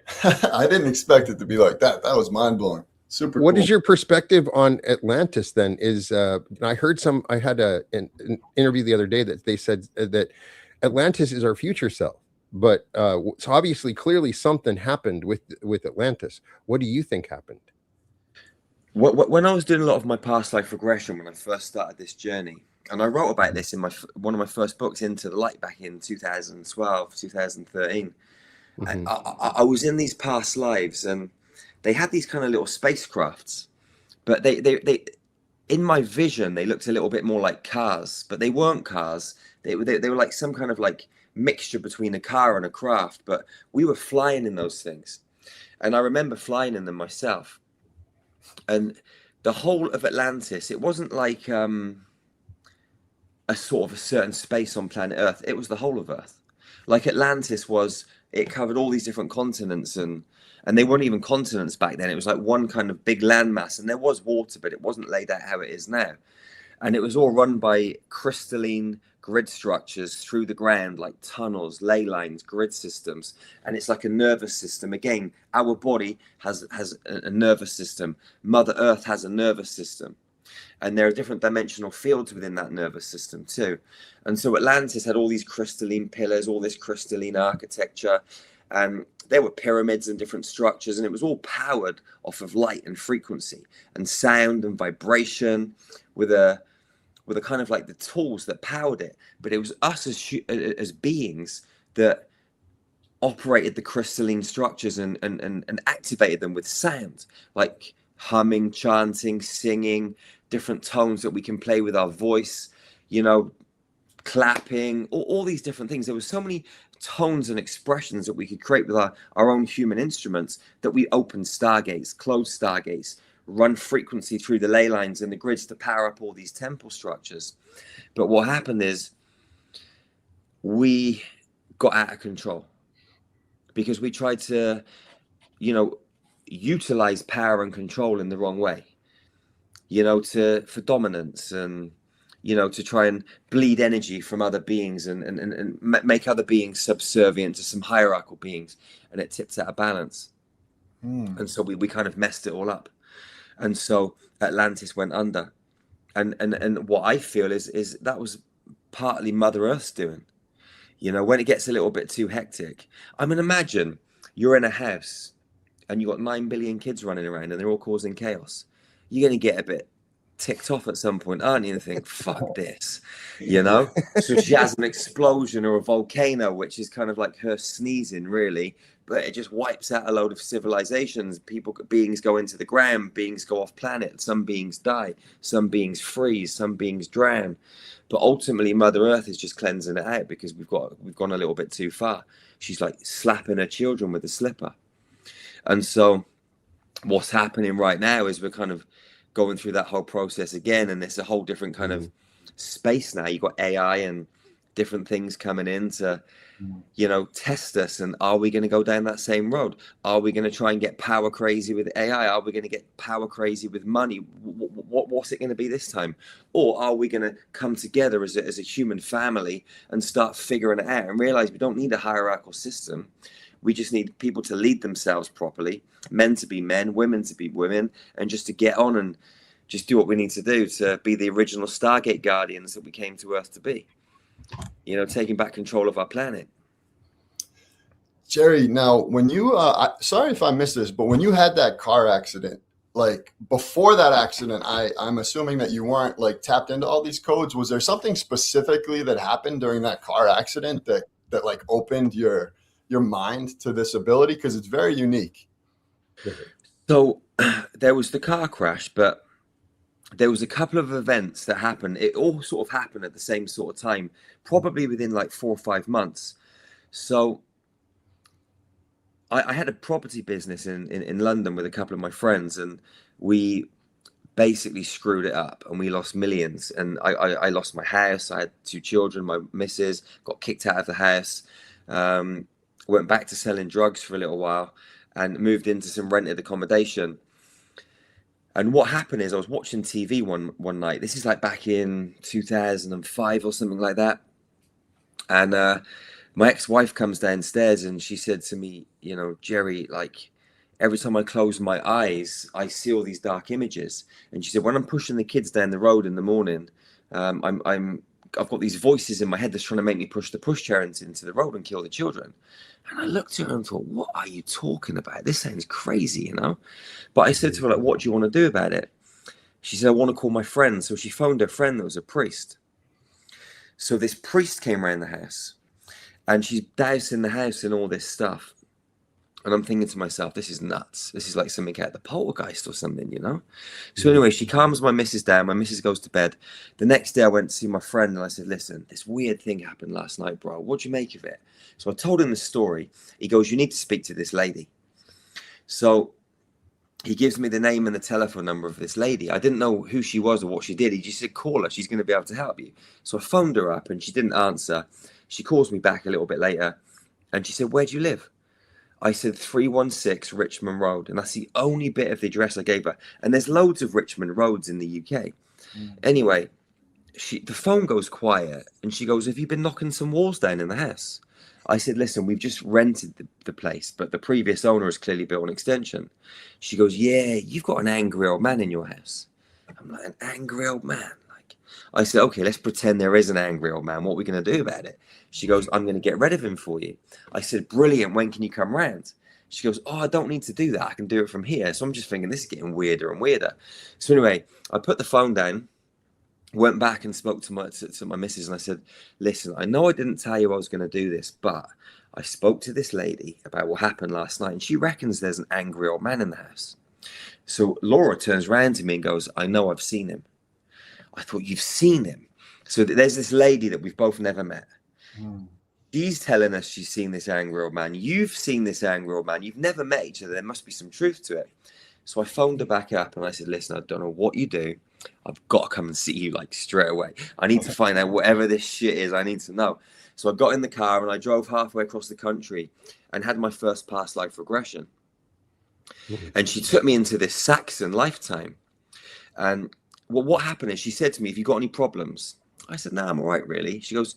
I didn't expect it to be like that. That was mind-blowing. Super What cool. is your perspective on Atlantis then? I heard I had an interview the other day that they said that Atlantis is our future self. But so obviously, clearly something happened with Atlantis. What do you think happened? When I was doing a lot of my past life regression, when I first started this journey, and I wrote about this in one of my first books, Into the Light, back in 2012, 2013, I was in these past lives, and they had these kind of little spacecrafts, but they in my vision, they looked a little bit more like cars, but they weren't cars. They were like some kind of like mixture between a car and a craft, but we were flying in those things. And I remember flying in them myself. And the whole of Atlantis, it wasn't like a sort of a certain space on planet Earth. It was the whole of Earth. Like Atlantis it covered all these different continents, and they weren't even continents back then. It was like one kind of big landmass, and there was water, but it wasn't laid out how it is now. And it was all run by crystalline grid structures through the ground, like tunnels, ley lines, grid systems. And it's like a nervous system. Again, our body has a nervous system. Mother Earth has a nervous system. And there are different dimensional fields within that nervous system too. And so Atlantis had all these crystalline pillars, all this crystalline architecture. And there were pyramids and different structures, and it was all powered off of light and frequency and sound and vibration, with a kind of like the tools that powered it. But it was us as beings that operated the crystalline structures and activated them with sound, like humming, chanting, singing, different tones that we can play with our voice, clapping, all these different things. There were so many tones and expressions that we could create with our own human instruments, that we opened stargates, closed stargates, run frequency through the ley lines and the grids to power up all these temple structures. But what happened is we got out of control because we tried to, utilize power and control in the wrong way, for dominance, and to try and bleed energy from other beings and make other beings subservient to some hierarchical beings, and it tips out of balance. And so we kind of messed it all up. And so Atlantis went under. And what I feel is that was partly Mother Earth's doing. When it gets a little bit too hectic. I mean, imagine you're in a house and you've got 9 billion kids running around and they're all causing chaos. You're going to get a bit ticked off at some point, aren't you? And think, fuck this, So she has an explosion or a volcano, which is kind of like her sneezing, really. But it just wipes out a load of civilizations. Beings go into the ground, beings go off planet. Some beings die, some beings freeze, some beings drown. But ultimately, Mother Earth is just cleansing it out because we've gone a little bit too far. She's like slapping her children with a slipper. And so what's happening right now is we're kind of going through that whole process again. And it's a whole different kind of space now. You've got AI and different things coming in to, test us. And are we going to go down that same road? Are we going to try and get power crazy with AI? Are we going to get power crazy with money? What's it going to be this time? Or are we going to come together as a human family and start figuring it out and realize we don't need a hierarchical system? We just need people to lead themselves properly, men to be men, women to be women, and just to get on and just do what we need to do to be the original Stargate guardians that we came to Earth to be. Taking back control of our planet. Jerry, now when you, sorry if I missed this, but when you had that car accident, like before that accident, I'm assuming that you weren't like tapped into all these codes. Was there something specifically that happened during that car accident that like opened your mind to this ability? Because it's very unique. So there was the car crash, but there was a couple of events that happened. It all sort of happened at the same sort of time, probably within like 4 or 5 months. So I had a property business in London with a couple of my friends, and we basically screwed it up and we lost millions. And I lost my house. I had 2 children, my missus got kicked out of the house, went back to selling drugs for a little while and moved into some rented accommodation. And what happened is I was watching TV one night. This is like back in 2005 or something like that. And my ex-wife comes downstairs and she said to me, Jerry, like every time I close my eyes, I see all these dark images. And she said, when I'm pushing the kids down the road in the morning, I've got these voices in my head that's trying to make me push the pushchair into the road and kill the children. And I looked at her and thought, what are you talking about? This sounds crazy, But I said to her, like, what do you want to do about it? She said, I want to call my friend. So she phoned her friend that was a priest. So this priest came around the house and she's dousing the house in all this stuff. And I'm thinking to myself, this is nuts. This is like something out of the poltergeist or something, So anyway, she calms my missus down. My missus goes to bed. The next day I went to see my friend and I said, listen, this weird thing happened last night, bro. What'd you make of it? So I told him the story. He goes, you need to speak to this lady. So he gives me the name and the telephone number of this lady. I didn't know who she was or what she did. He just said, call her. She's going to be able to help you. So I phoned her up and she didn't answer. She calls me back a little bit later and she said, where do you live? I said 316 Richmond Road, and that's the only bit of the address I gave her. And there's loads of Richmond roads in the UK. Anyway, the phone goes quiet, and she goes, have you been knocking some walls down in the house? I said, listen, we've just rented the place, but the previous owner has clearly built an extension. She goes, yeah, you've got an angry old man in your house. I'm like, an angry old man? I said, okay, let's pretend there is an angry old man. What are we going to do about it? She goes, I'm going to get rid of him for you. I said, brilliant. When can you come round? She goes, oh, I don't need to do that. I can do it from here. So I'm just thinking this is getting weirder and weirder. So anyway, I put the phone down, went back and spoke to my missus and I said, listen, I know I didn't tell you I was going to do this, but I spoke to this lady about what happened last night and she reckons there's an angry old man in the house. So Laura turns around to me and goes, I know, I've seen him. I thought, you've seen him? So there's this lady that we've both never met. Mm. She's telling us she's seen this angry old man. You've seen this angry old man. You've never met each other. There must be some truth to it. So I phoned her back up and I said, listen, I don't know what you do. I've got to come and see you like straight away. I need to find out whatever this shit is. I need to know. So I got in the car and I drove halfway across the country and had my first past life regression. And she took me into this Saxon lifetime. And well, what happened is she said to me, have you got any problems? I said, no, I'm all right, really. She goes,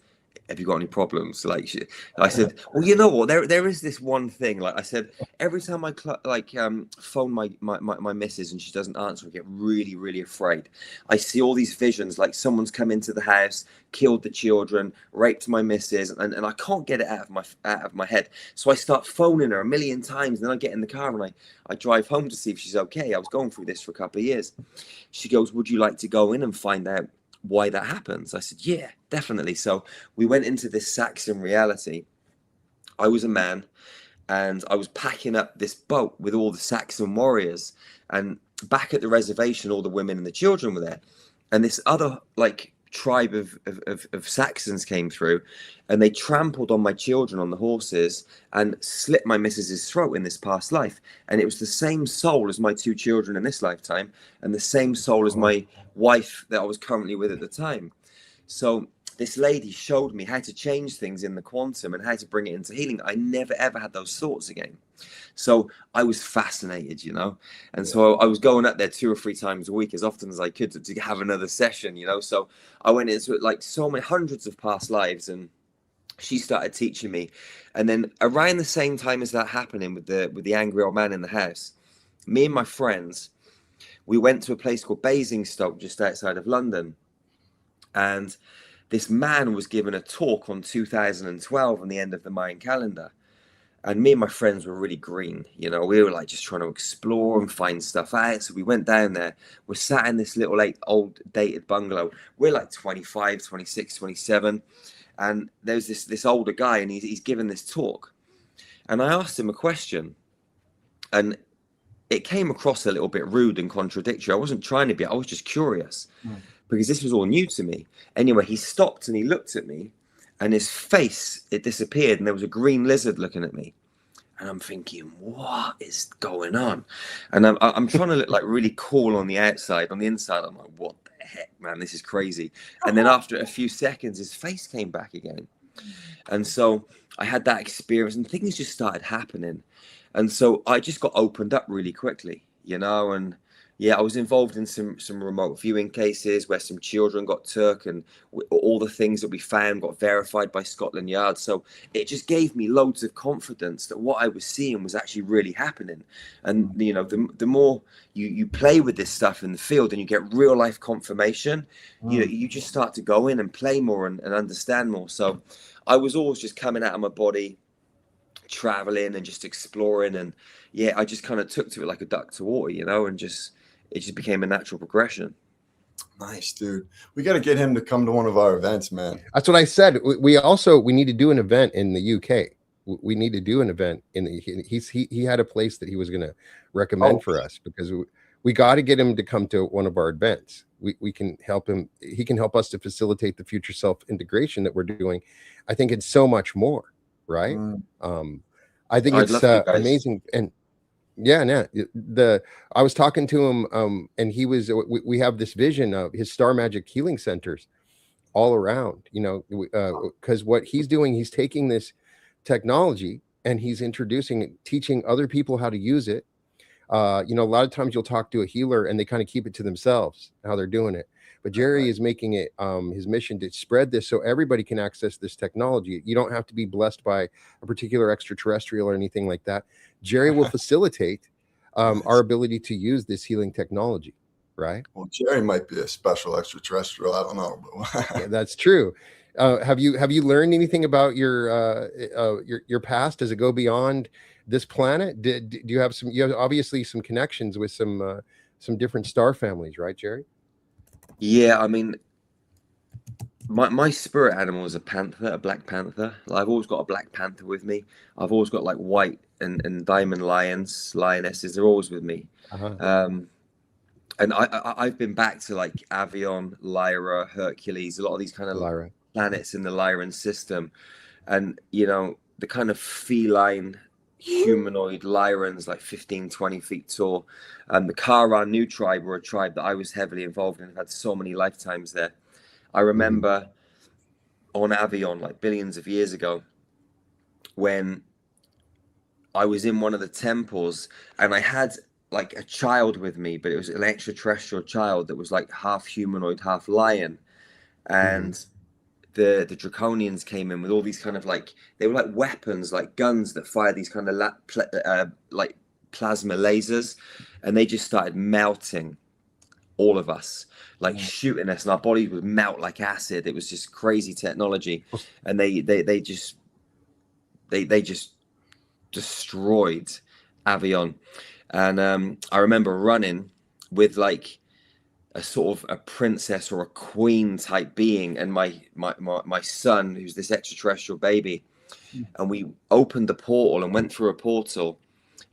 have you got any problems? Like, I said, well, you know what? There is this one thing. Like I said, every time I phone my missus and she doesn't answer, I get really, really afraid. I see all these visions, like someone's come into the house, killed the children, raped my missus, and I can't get it out of my head. So I start phoning her a million times. And then I get in the car and I drive home to see if she's okay. I was going through this for a couple of years. She goes, would you like to go in and find out why that happens? I said, yeah, definitely. So we went into this Saxon reality. I was a man and I was packing up this boat with all the Saxon warriors, and back at the reservation all the women and the children were there, and this other like tribe of Saxons came through and they trampled on my children on the horses and slit my missus's throat in this past life. And it was the same soul as my two children in this lifetime and the same soul as my wife that I was currently with at the time. So this lady showed me how to change things in the quantum and how to bring it into healing. I never ever had those thoughts again. So I was fascinated, you know, and so I was going up there 2 or 3 times a week as often as I could to have another session, you know. So I went into it like so many hundreds of past lives, and she started teaching me. And then around the same time as that happening with the angry old man in the house, me and my friends, we went to a place called Basingstoke just outside of London, and this man was given a talk on 2012 on the end of the Mayan calendar. And me and my friends were really green, you know, we were like just trying to explore and find stuff out. So we went down there, we're sat in this little old dated bungalow. We're like 25, 26, 27. And there's this older guy and he's given this talk. And I asked him a question and it came across a little bit rude and contradictory. I wasn't trying to be, I was just curious because this was all new to me. Anyway, he stopped and he looked at me. And his face, it disappeared, and there was a green lizard looking at me. And I'm thinking, what is going on? And I'm trying to look like really cool on the outside. On the inside, I'm like, what the heck, man? This is crazy. And then after a few seconds, his face came back again. And so I had that experience, and things just started happening. And so I just got opened up really quickly, you know, and yeah, I was involved in some remote viewing cases where some children got took, and all the things that we found got verified by Scotland Yard. So it just gave me loads of confidence that what I was seeing was actually really happening. And, you know, the more you play with this stuff in the field and you get real life confirmation, you just start to go in and play more and understand more. So I was always just coming out of my body, traveling and just exploring. And yeah, I just kind of took to it like a duck to water, you know, and it just became a natural progression. Nice, dude. We got to get him to come to one of our events, man. That's what I said. We need to do an event in the UK. We need to do an event in the. He had a place that he was going to recommend for us, because we got to get him to come to one of our events. We can help him. He can help us to facilitate the future self integration that we're doing. I think it's so much more, right? I think it's amazing. And yeah, I was talking to him, and he was. We have this vision of his Star Magic healing centers all around, you know, because what he's doing, he's taking this technology and he's introducing it, teaching other people how to use it. You know, a lot of times you'll talk to a healer and they kind of keep it to themselves, how they're doing it. But Jerry is making it his mission to spread this so everybody can access this technology. You don't have to be blessed by a particular extraterrestrial or anything like that. Jerry will facilitate our ability to use this healing technology, right? Well, Jerry might be a special extraterrestrial. I don't know. Yeah, that's true. Have you learned anything about your past? Does it go beyond this planet? Do you have some? You have obviously some connections with some different star families, right, Jerry? Yeah, I mean, my spirit animal is a panther, a black panther. Like, I've always got a black panther with me. I've always got like white and diamond lionesses. They're always with me. And I've been back to like Avion, Lyra, Hercules, a lot of these kind of Lyra planets in the Lyran system. And, you know, the kind of feline humanoid Lyrans, like 15, 20 feet tall. And the Kara New tribe were a tribe that I was heavily involved in. I've had so many lifetimes there. I remember on Avion, like billions of years ago, when I was in one of the temples and I had like a child with me, but it was an extraterrestrial child that was like half humanoid, half lion. And the Draconians came in with all these kind of like, they were like weapons, like guns that fire these kind of like plasma lasers. And they just started melting all of us, like shooting us, and our bodies would melt like acid. It was just crazy technology. And they just destroyed Avion. And I remember running with like a sort of a princess or a queen type being, and my son, who's this extraterrestrial baby, and we opened the portal and went through a portal,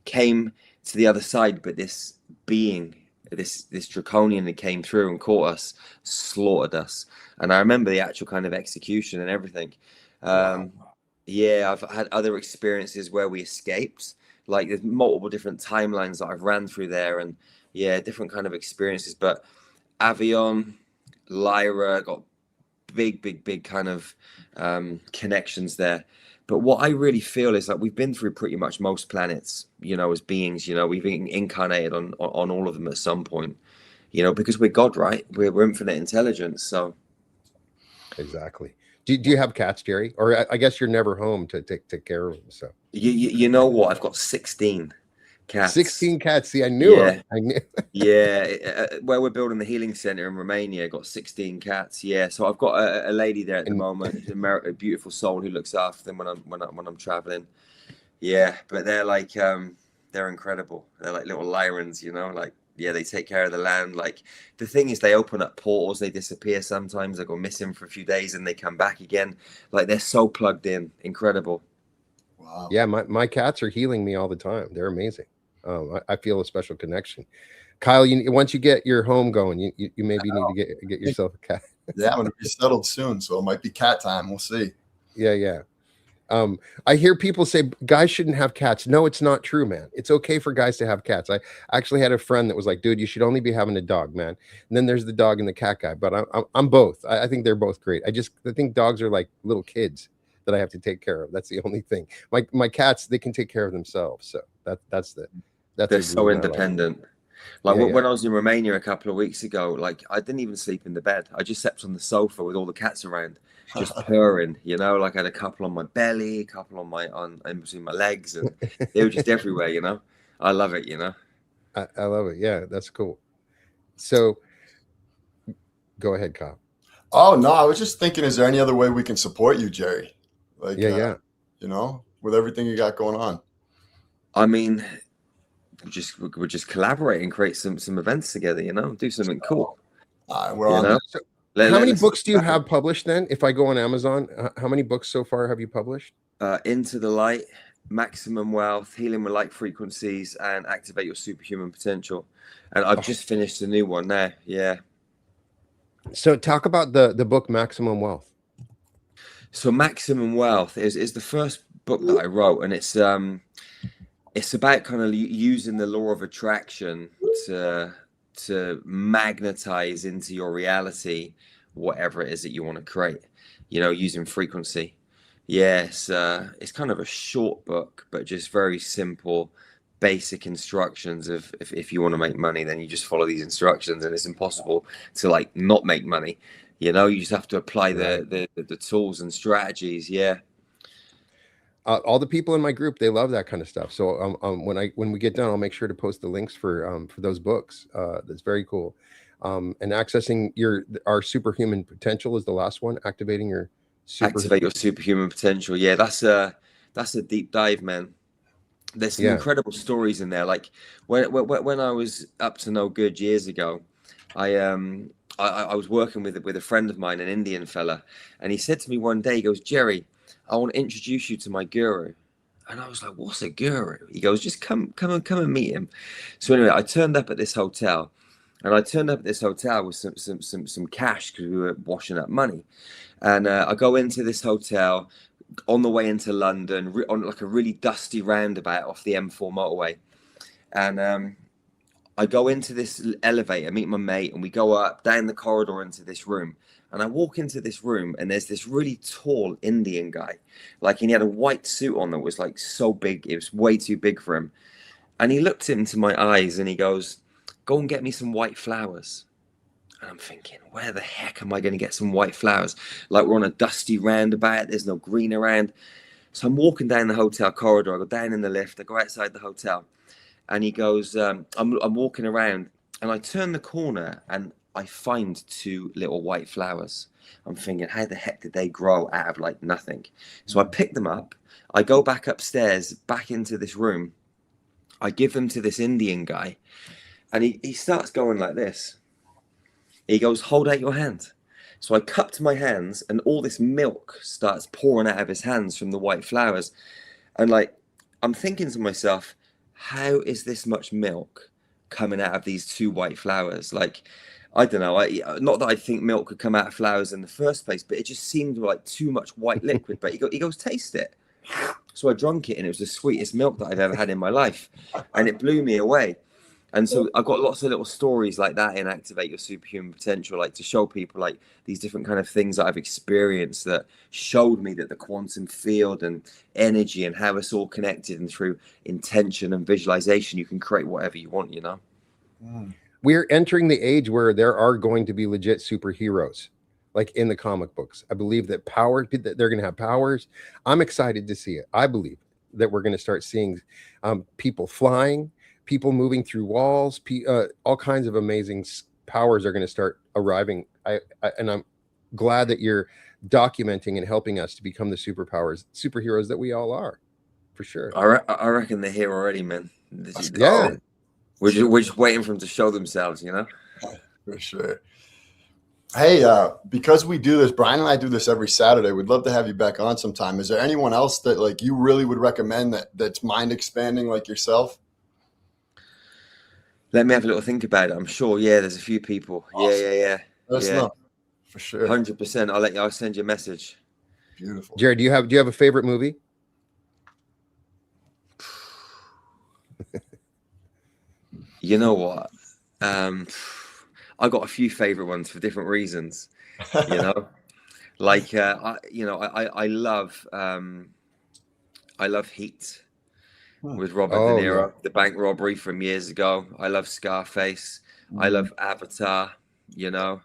came to the other side, but this being, this draconian that came through and caught us, slaughtered us. And I remember the actual kind of execution and everything. Yeah, I've had other experiences where we escaped. Like there's multiple different timelines that I've ran through there, and yeah, different kind of experiences. But Avion, Lyra, got big kind of connections there. But what I really feel is like we've been through pretty much most planets, you know, as beings. You know, we've incarnated on all of them at some point, you know, because we're God, right? We're infinite intelligence. So exactly. Do you have cats, Jerry? Or I guess you're never home to take care of them. So you know what? I've got 16 cats. 16 cats. See, I knew them. I knew. Yeah, where we're building the healing center in Romania, got 16 cats. Yeah, so I've got a lady there at the moment, a beautiful soul who looks after them when I'm traveling. Yeah, but they're like they're incredible. They're like little Lyrans, you know, like. Yeah, they take care of the land. Like the thing is, they open up portals, they disappear sometimes, they go missing for a few days and they come back again. Like they're so plugged in. Incredible. Wow. Yeah, my cats are healing me all the time. They're amazing. I feel a special connection. Kyle, once you get your home going, you maybe need to get yourself a cat. Yeah, I'm gonna be settled soon, so it might be cat time. We'll see. Yeah. I hear people say guys shouldn't have cats. No, it's not true, man. It's okay for guys to have cats. I actually had a friend that was like, dude, you should only be having a dog, man. And then there's the dog and the cat guy, but I'm both. I think they're both great. I think dogs are like little kids that I have to take care of. That's the only thing. My cats, they can take care of themselves. So that's they're so independent. Like yeah, when I was in Romania a couple of weeks ago, like I didn't even sleep in the bed. I just slept on the sofa with all the cats around, just purring, you know, like I had a couple on my belly, a couple on in between my legs, and they were just everywhere, you know. I love it, you know. I love it. Yeah, that's cool. So go ahead, Kyle. Oh no, I was just thinking, is there any other way we can support you, Jerry? Like yeah. You know, with everything you got going on. I mean, we'll just collaborate and create some events together, you know, do something cool. We're on that. So how many books do you have published then? If I go on Amazon, how many books so far have you published? Into the Light, Maximum Wealth, Healing with Light Frequencies, and Activate Your Superhuman Potential. And I've just finished a new one now. Yeah. So talk about the book Maximum Wealth. So Maximum Wealth is the first book that I wrote, and it's about kind of using the law of attraction to magnetize into your reality whatever it is that you want to create, you know, using frequency. Yes, it's kind of a short book, but just very simple, basic instructions of if you want to make money, then you just follow these instructions, and it's impossible to like not make money. You know, you just have to apply the tools and strategies. Yeah. All the people in my group, they love that kind of stuff. So when we get done, I'll make sure to post the links for those books. That's very cool. And accessing our superhuman potential is the last one. Activate your superhuman potential. Yeah, that's a deep dive, man. There's some incredible stories in there. Like when I was up to no good years ago, I was working with a friend of mine, an Indian fella, and he said to me one day, he goes, Jerry, I want to introduce you to my guru. And I was like, what's a guru? He goes, just come and meet him. So anyway, I turned up at this hotel, And I turned up at this hotel with some cash because we were washing up money. And I go into this hotel on the way into London on like a really dusty roundabout off the M4 motorway. And I go into this elevator, meet my mate, and we go up down the corridor into this room. And I walk into this room, and there's this really tall Indian guy. Like, and he had a white suit on that was like so big, it was way too big for him. And he looked into my eyes and he goes, "Go and get me some white flowers." And I'm thinking, where the heck am I going to get some white flowers? Like, we're on a dusty roundabout, there's no green around. So I'm walking down the hotel corridor, I go down in the lift, I go outside the hotel. And he goes, I'm walking around, and I turn the corner and I find 2 little white flowers. I'm thinking, how the heck did they grow out of like nothing? So I pick them up, I go back upstairs, back into this room. I give them to this Indian guy, and he starts going like this. He goes, "Hold out your hand." So I cupped my hands, and all this milk starts pouring out of his hands from the white flowers. And like, I'm thinking to myself, how is this much milk coming out of these 2 white flowers? Like, I don't know. Not that I think milk could come out of flowers in the first place, but it just seemed like too much white liquid. But he goes, "Taste it." So I drank it, and it was the sweetest milk that I've ever had in my life, and it blew me away. And so I've got lots of little stories like that in Activate Your Superhuman Potential, like to show people like these different kind of things that I've experienced that showed me that the quantum field and energy and how it's all connected, and through intention and visualization, you can create whatever you want, you know? We're entering the age where there are going to be legit superheroes, like in the comic books. I believe that they're going to have powers. I'm excited to see it. I believe that we're going to start seeing people flying, people moving through walls, all kinds of amazing powers are going to start arriving. And I'm glad that you're documenting and helping us to become the superheroes that we all are, for sure. I reckon they're here already, man. Yeah. We're just waiting for them to show themselves, you know? For sure. Hey, because we do this, Brian and I do this every Saturday. We'd love to have you back on sometime. Is there anyone else that like you really would recommend that's mind expanding like yourself? Let me have a little think about it. I'm sure, yeah, there's a few people. Awesome. Yeah. Let us know. For sure. 100%. I'll send you a message. Beautiful. Jared, do you have a favorite movie? You know what? I got a few favorite ones for different reasons. You know, like I love Heat with Robert De Niro, the bank robbery from years ago. I love Scarface. I love Avatar. You know,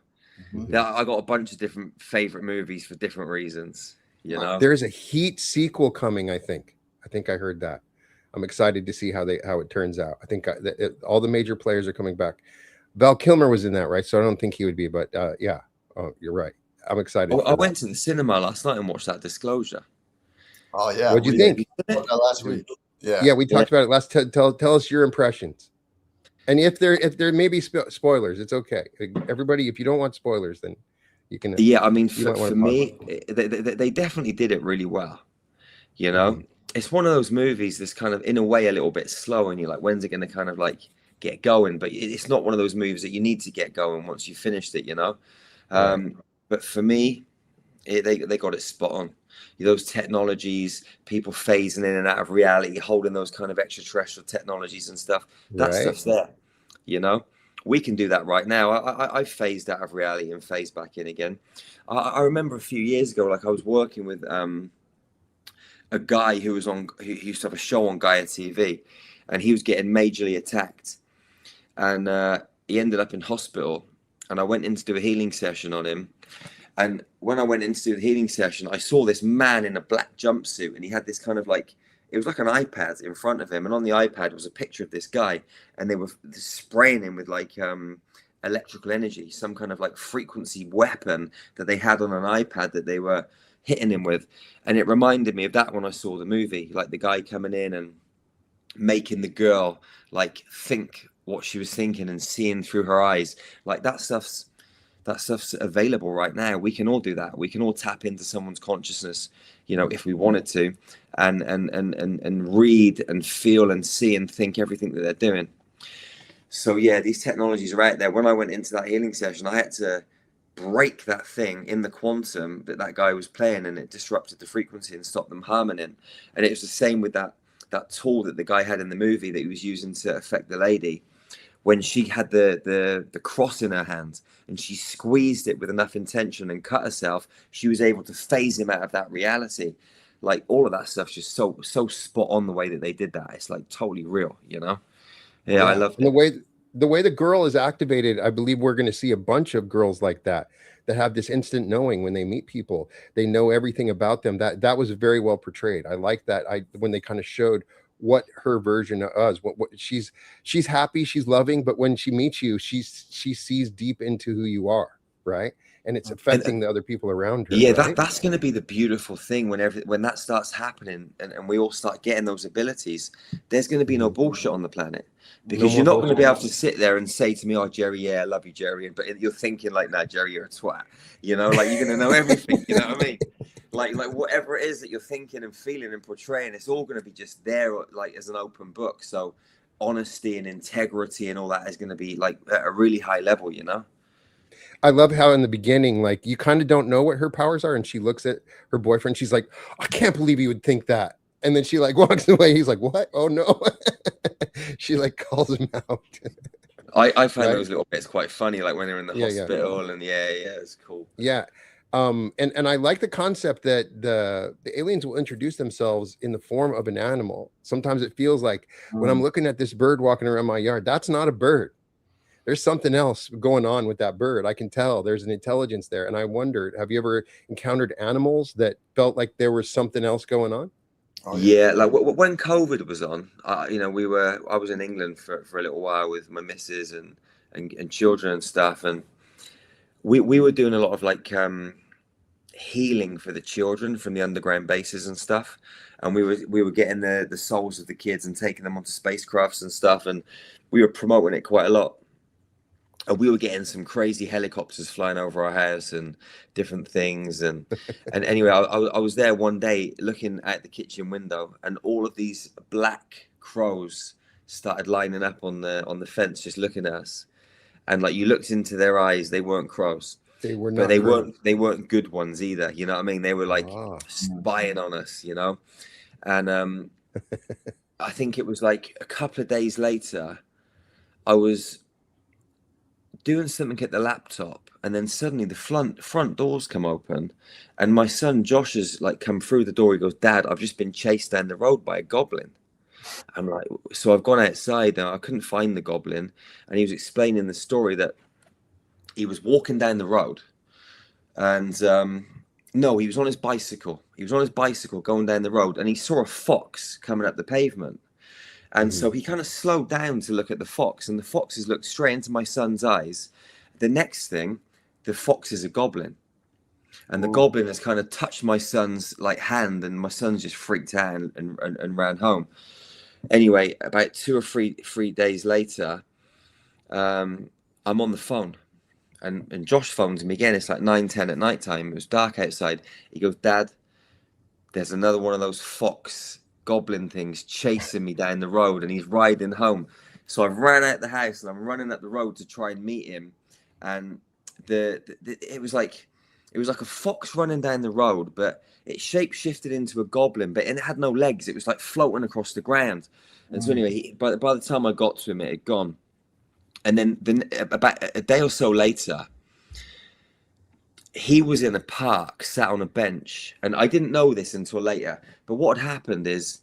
I got a bunch of different favorite movies for different reasons. You know, there's a Heat sequel coming. I think I heard that. I'm excited to see how it turns out. I think all the major players are coming back. Val Kilmer was in that, right? So I don't think he would be, but yeah. Oh, you're right. I'm excited. I went to the cinema last night and watched that Disclosure. Oh yeah. What'd you think? Last week. Yeah, we talked about it last. Tell us your impressions. And if there may be spoilers, it's okay. Everybody, if you don't want spoilers, then you can. Yeah, I mean, for me, they definitely did it really well. You know, it's one of those movies that's kind of, in a way, a little bit slow, and you're like, when's it going to kind of like get going? But it's not one of those movies that you need to get going once you finished it, you know. But for me, they got it spot on. Those technologies, people phasing in and out of reality, holding those kind of extraterrestrial technologies and stuff. That stuff's there, you know. We can do that right now. I phased out of reality and phased back in again. I remember a few years ago, like I was working with a guy who used to have a show on Gaia TV, and he was getting majorly attacked, and he ended up in hospital. And I went in to do a healing session on him. And when I went in to do the healing session, I saw this man in a black jumpsuit, and he had this kind of like, it was like an iPad in front of him. And on the iPad was a picture of this guy, and they were spraying him with like electrical energy, some kind of like frequency weapon that they had on an iPad that they were hitting him with. And it reminded me of that when I saw the movie, like the guy coming in and making the girl like think what she was thinking and seeing through her eyes. Like that stuff's available right now. We can all do that. We can all tap into someone's consciousness, you know, if we wanted to, and read and feel and see and think everything that they're doing. So yeah, these technologies are out there. When I went into that healing session, I had to break that thing in the quantum that guy was playing, and it disrupted the frequency and stopped them harmonying. And it was the same with that tool that the guy had in the movie that he was using to affect the lady. When she had the cross in her hand and she squeezed it with enough intention and cut herself, she was able to phase him out of that reality. Like, all of that stuff's just so spot on the way that they did that. It's like totally real, you know? Yeah, I love it. The way the girl is activated, I believe we're going to see a bunch of girls like that have this instant knowing when they meet people. They know everything about them. That was very well portrayed. I like that. When they kind of showed what her version is, what she's happy, she's loving, but when she meets you, she sees deep into who you are, right? And it's affecting the other people around her. Yeah, right? that's going to be the beautiful thing when that starts happening, and we all start getting those abilities. There's going to be no bullshit on the planet, because you're not going to be able to sit there and say to me, "Oh, Jerry, yeah, I love you, Jerry," but you're thinking like, "Nah, Jerry, you're a twat." You know, like, you're going to know everything. You know what I mean? Like whatever it is that you're thinking and feeling and portraying, it's all going to be just there, like, as an open book. So honesty and integrity and all that is going to be like at a really high level, you know? I love how in the beginning, like, you kind of don't know what her powers are, and she looks at her boyfriend. She's like, "I can't believe you would think that." And then she like walks away. He's like, "What? Oh no." She like calls him out. I find those little bits quite funny, like when they're in the hospital, and it's cool. Yeah. And I like the concept that the aliens will introduce themselves in the form of an animal. Sometimes it feels like when I'm looking at this bird walking around my yard, that's not a bird. There's something else going on with that bird. I can tell there's an intelligence there. And I wondered, have you ever encountered animals that felt like there was something else going on? Oh, yeah, like when COVID was on, you know, I was in England for a little while with my missus and children and stuff, and we were doing a lot of like healing for the children from the underground bases and stuff, and we were getting the souls of the kids and taking them onto spacecrafts and stuff, and we were promoting it quite a lot. And we were getting some crazy helicopters flying over our house and different things. And anyway, I was there one day looking at the kitchen window, and all of these black crows started lining up on the fence, just looking at us. And like, you looked into their eyes, they weren't crows. They were not. But they weren't good ones either. You know what I mean? They were like spying on us, you know? And I think it was like a couple of days later, I was doing something at the laptop, and then suddenly the front doors come open, and my son Josh has like come through the door. He goes, "Dad, I've just been chased down the road by a goblin." I'm like, so I've gone outside and I couldn't find the goblin, and he was explaining the story that he was walking down the road, and no, he was on his bicycle. He was on his bicycle going down the road, and he saw a fox coming up the pavement. And so he kind of slowed down to look at the fox, and the foxes looked straight into my son's eyes. The next thing, the fox is a goblin, and the goblin has kind of touched my son's like hand, and my son's just freaked out and ran home. Anyway, about 2 or 3 days later, I'm on the phone, and Josh phones me again. It's like 9-10 at night time. It was dark outside. He goes, "Dad, there's another one of those fox goblin things chasing me down the road, and he's riding home." So I've ran out the house and I'm running up the road to try and meet him, and it was like a fox running down the road, but it shape shifted into a goblin, but it had no legs. It was like floating across the ground. And so anyway, by the time I got to him, it had gone. And then about a day or so later, he was in a park, sat on a bench, and I didn't know this until later. But what had happened is,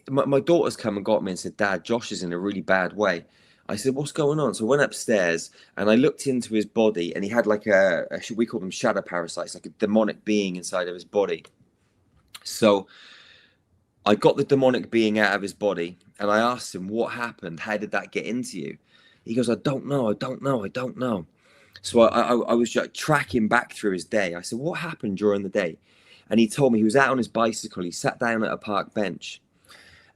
my daughter's come and got me and said, "Dad, Josh is in a really bad way." I said, "What's going on?" So I went upstairs and I looked into his body, and he had like we call them shadow parasites, like a demonic being inside of his body. So I got the demonic being out of his body, and I asked him, "What happened? How did that get into you?" He goes, "I don't know." So I was just tracking back through his day. I said, "What happened during the day?" And he told me he was out on his bicycle. He sat down at a park bench.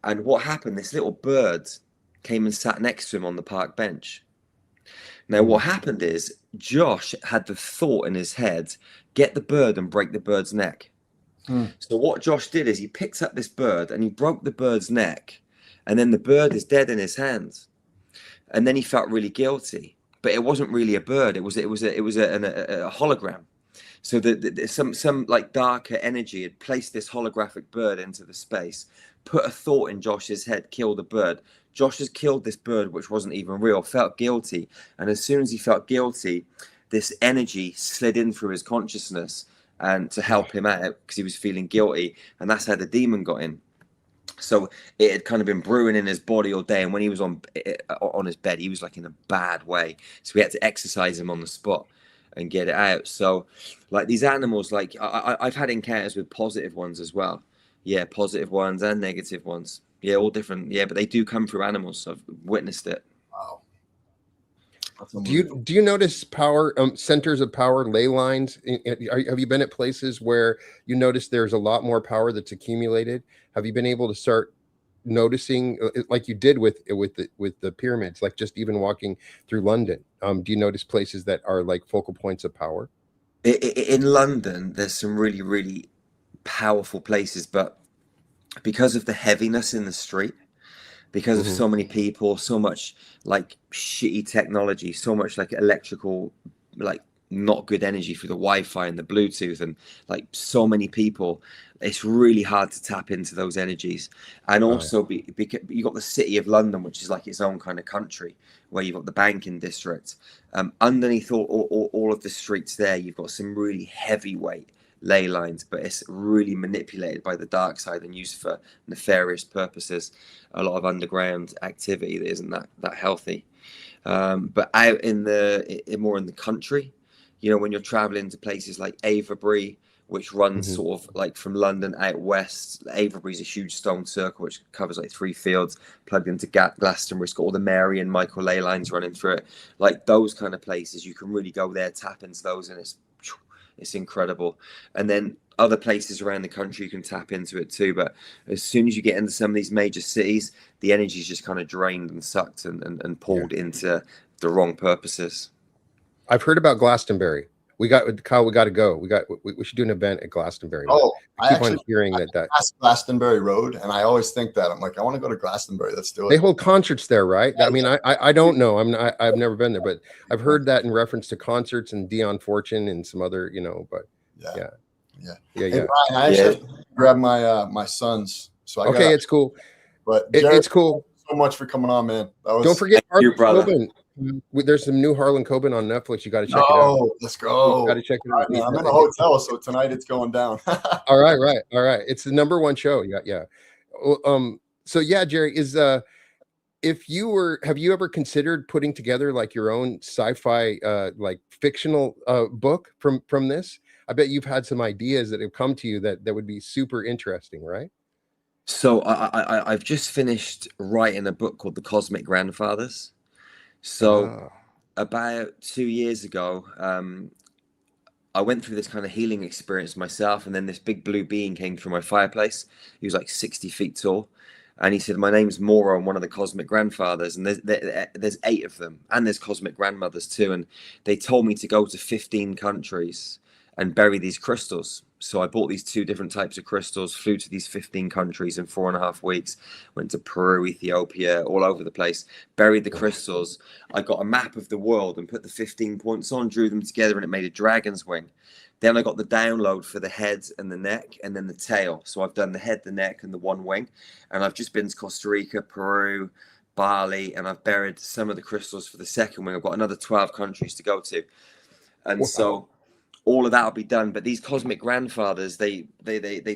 And what happened, this little bird came and sat next to him on the park bench. Now, what happened is Josh had the thought in his head, get the bird and break the bird's neck. So what Josh did is he picked up this bird and he broke the bird's neck. And then the bird is dead in his hands. and then he felt really guilty. But it wasn't really a bird. It was a hologram. So some like darker energy had placed this holographic bird into the space, put a thought in Josh's head, killed a bird. Josh has killed this bird, which wasn't even real, felt guilty. And as soon as he felt guilty, this energy slid in through his consciousness and to help him out because he was feeling guilty. And that's how the demon got in. So it had kind of been brewing in his body all day. And when he was on his bed, he was like in a bad way. So we had to exercise him on the spot and get it out. So like these animals, like I've had encounters with positive ones as well. Yeah, positive ones and negative ones. Yeah, all different. Yeah, but they do come through animals. So I've witnessed it. Wow. Do you notice power centers of power, ley lines? Have you been at places where you notice there's a lot more power that's accumulated? Have you been able to start noticing, like you did with the pyramids, like just even walking through London? Do you notice places that are like focal points of power? In London, there's some really, really powerful places, but because of the heaviness in the street, because of so many people, so much like shitty technology, so much like electrical, like not good energy through the Wi-Fi and the Bluetooth, and like so many people, it's really hard to tap into those energies. And also because you got the city of London, which is like its own kind of country, where you've got the banking district. Underneath all of the streets there, you've got some really heavyweight ley lines, but it's really manipulated by the dark side and used for nefarious purposes. A lot of underground activity that isn't that healthy. But out more in the country, you know, when you're traveling to places like Avebury, which runs sort of like from London out west. Avebury is a huge stone circle which covers like 3 fields plugged into Glastonbury. It's got all the Mary and Michael ley lines running through it. Like those kind of places, you can really go there, tap into those, and it's incredible. And then other places around the country you can tap into it too. But as soon as you get into some of these major cities, the energy is just kind of drained and sucked and pulled into the wrong purposes. I've heard about Glastonbury. Kyle, we got to go. We should do an event at Glastonbury. Oh, I keep on hearing that. That's Glastonbury Road, and I always think that. I'm like, I want to go to Glastonbury. Let's do it. They hold concerts there, right? I mean, I don't know. I've never been there, but I've heard that in reference to concerts and Dion Fortune and some other, you know. But yeah. Hey, Brian, I actually grabbed my sons. So it's cool. But it's cool. Thank you so much for coming on, man. Don't forget Harlan Coben. There's some new Harlan Coben on Netflix. You got to check it out. Oh, let's go. Got to check it out. Right, I'm in a hotel, so tonight it's going down. All right. It's the #1 show. Yeah. So yeah, Jerry, have you ever considered putting together like your own sci-fi like fictional book from this? I bet you've had some ideas that have come to you that would be super interesting, right? So I've just finished writing a book called The Cosmic Grandfathers. So about 2 years ago, I went through this kind of healing experience myself, and then this big blue being came through my fireplace. He was like 60 feet tall, and he said, "My name's Mora, I'm one of the Cosmic Grandfathers, and there's 8 of them, and there's Cosmic Grandmothers too." And they told me to go to 15 countries and bury these crystals. So I bought these 2 different types of crystals, flew to these 15 countries in 4.5 weeks, went to Peru, Ethiopia, all over the place, buried the crystals. I got a map of the world and put the 15 points on, drew them together, and it made a dragon's wing. Then I got the download for the head and the neck and then the tail. So I've done the head, the neck, and the 1 wing. And I've just been to Costa Rica, Peru, Bali, and I've buried some of the crystals for the 2nd wing. I've got another 12 countries to go to. And so all of that will be done. But these Cosmic Grandfathers, they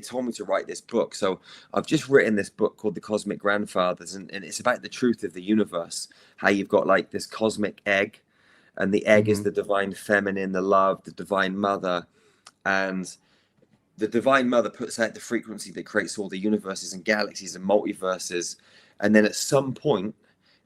told me to write this book. So I've just written this book called The Cosmic Grandfathers, and it's about the truth of the universe, how you've got like this cosmic egg, and the egg is the divine feminine, the love, the divine mother, and the divine mother puts out the frequency that creates all the universes and galaxies and multiverses. And then at some point,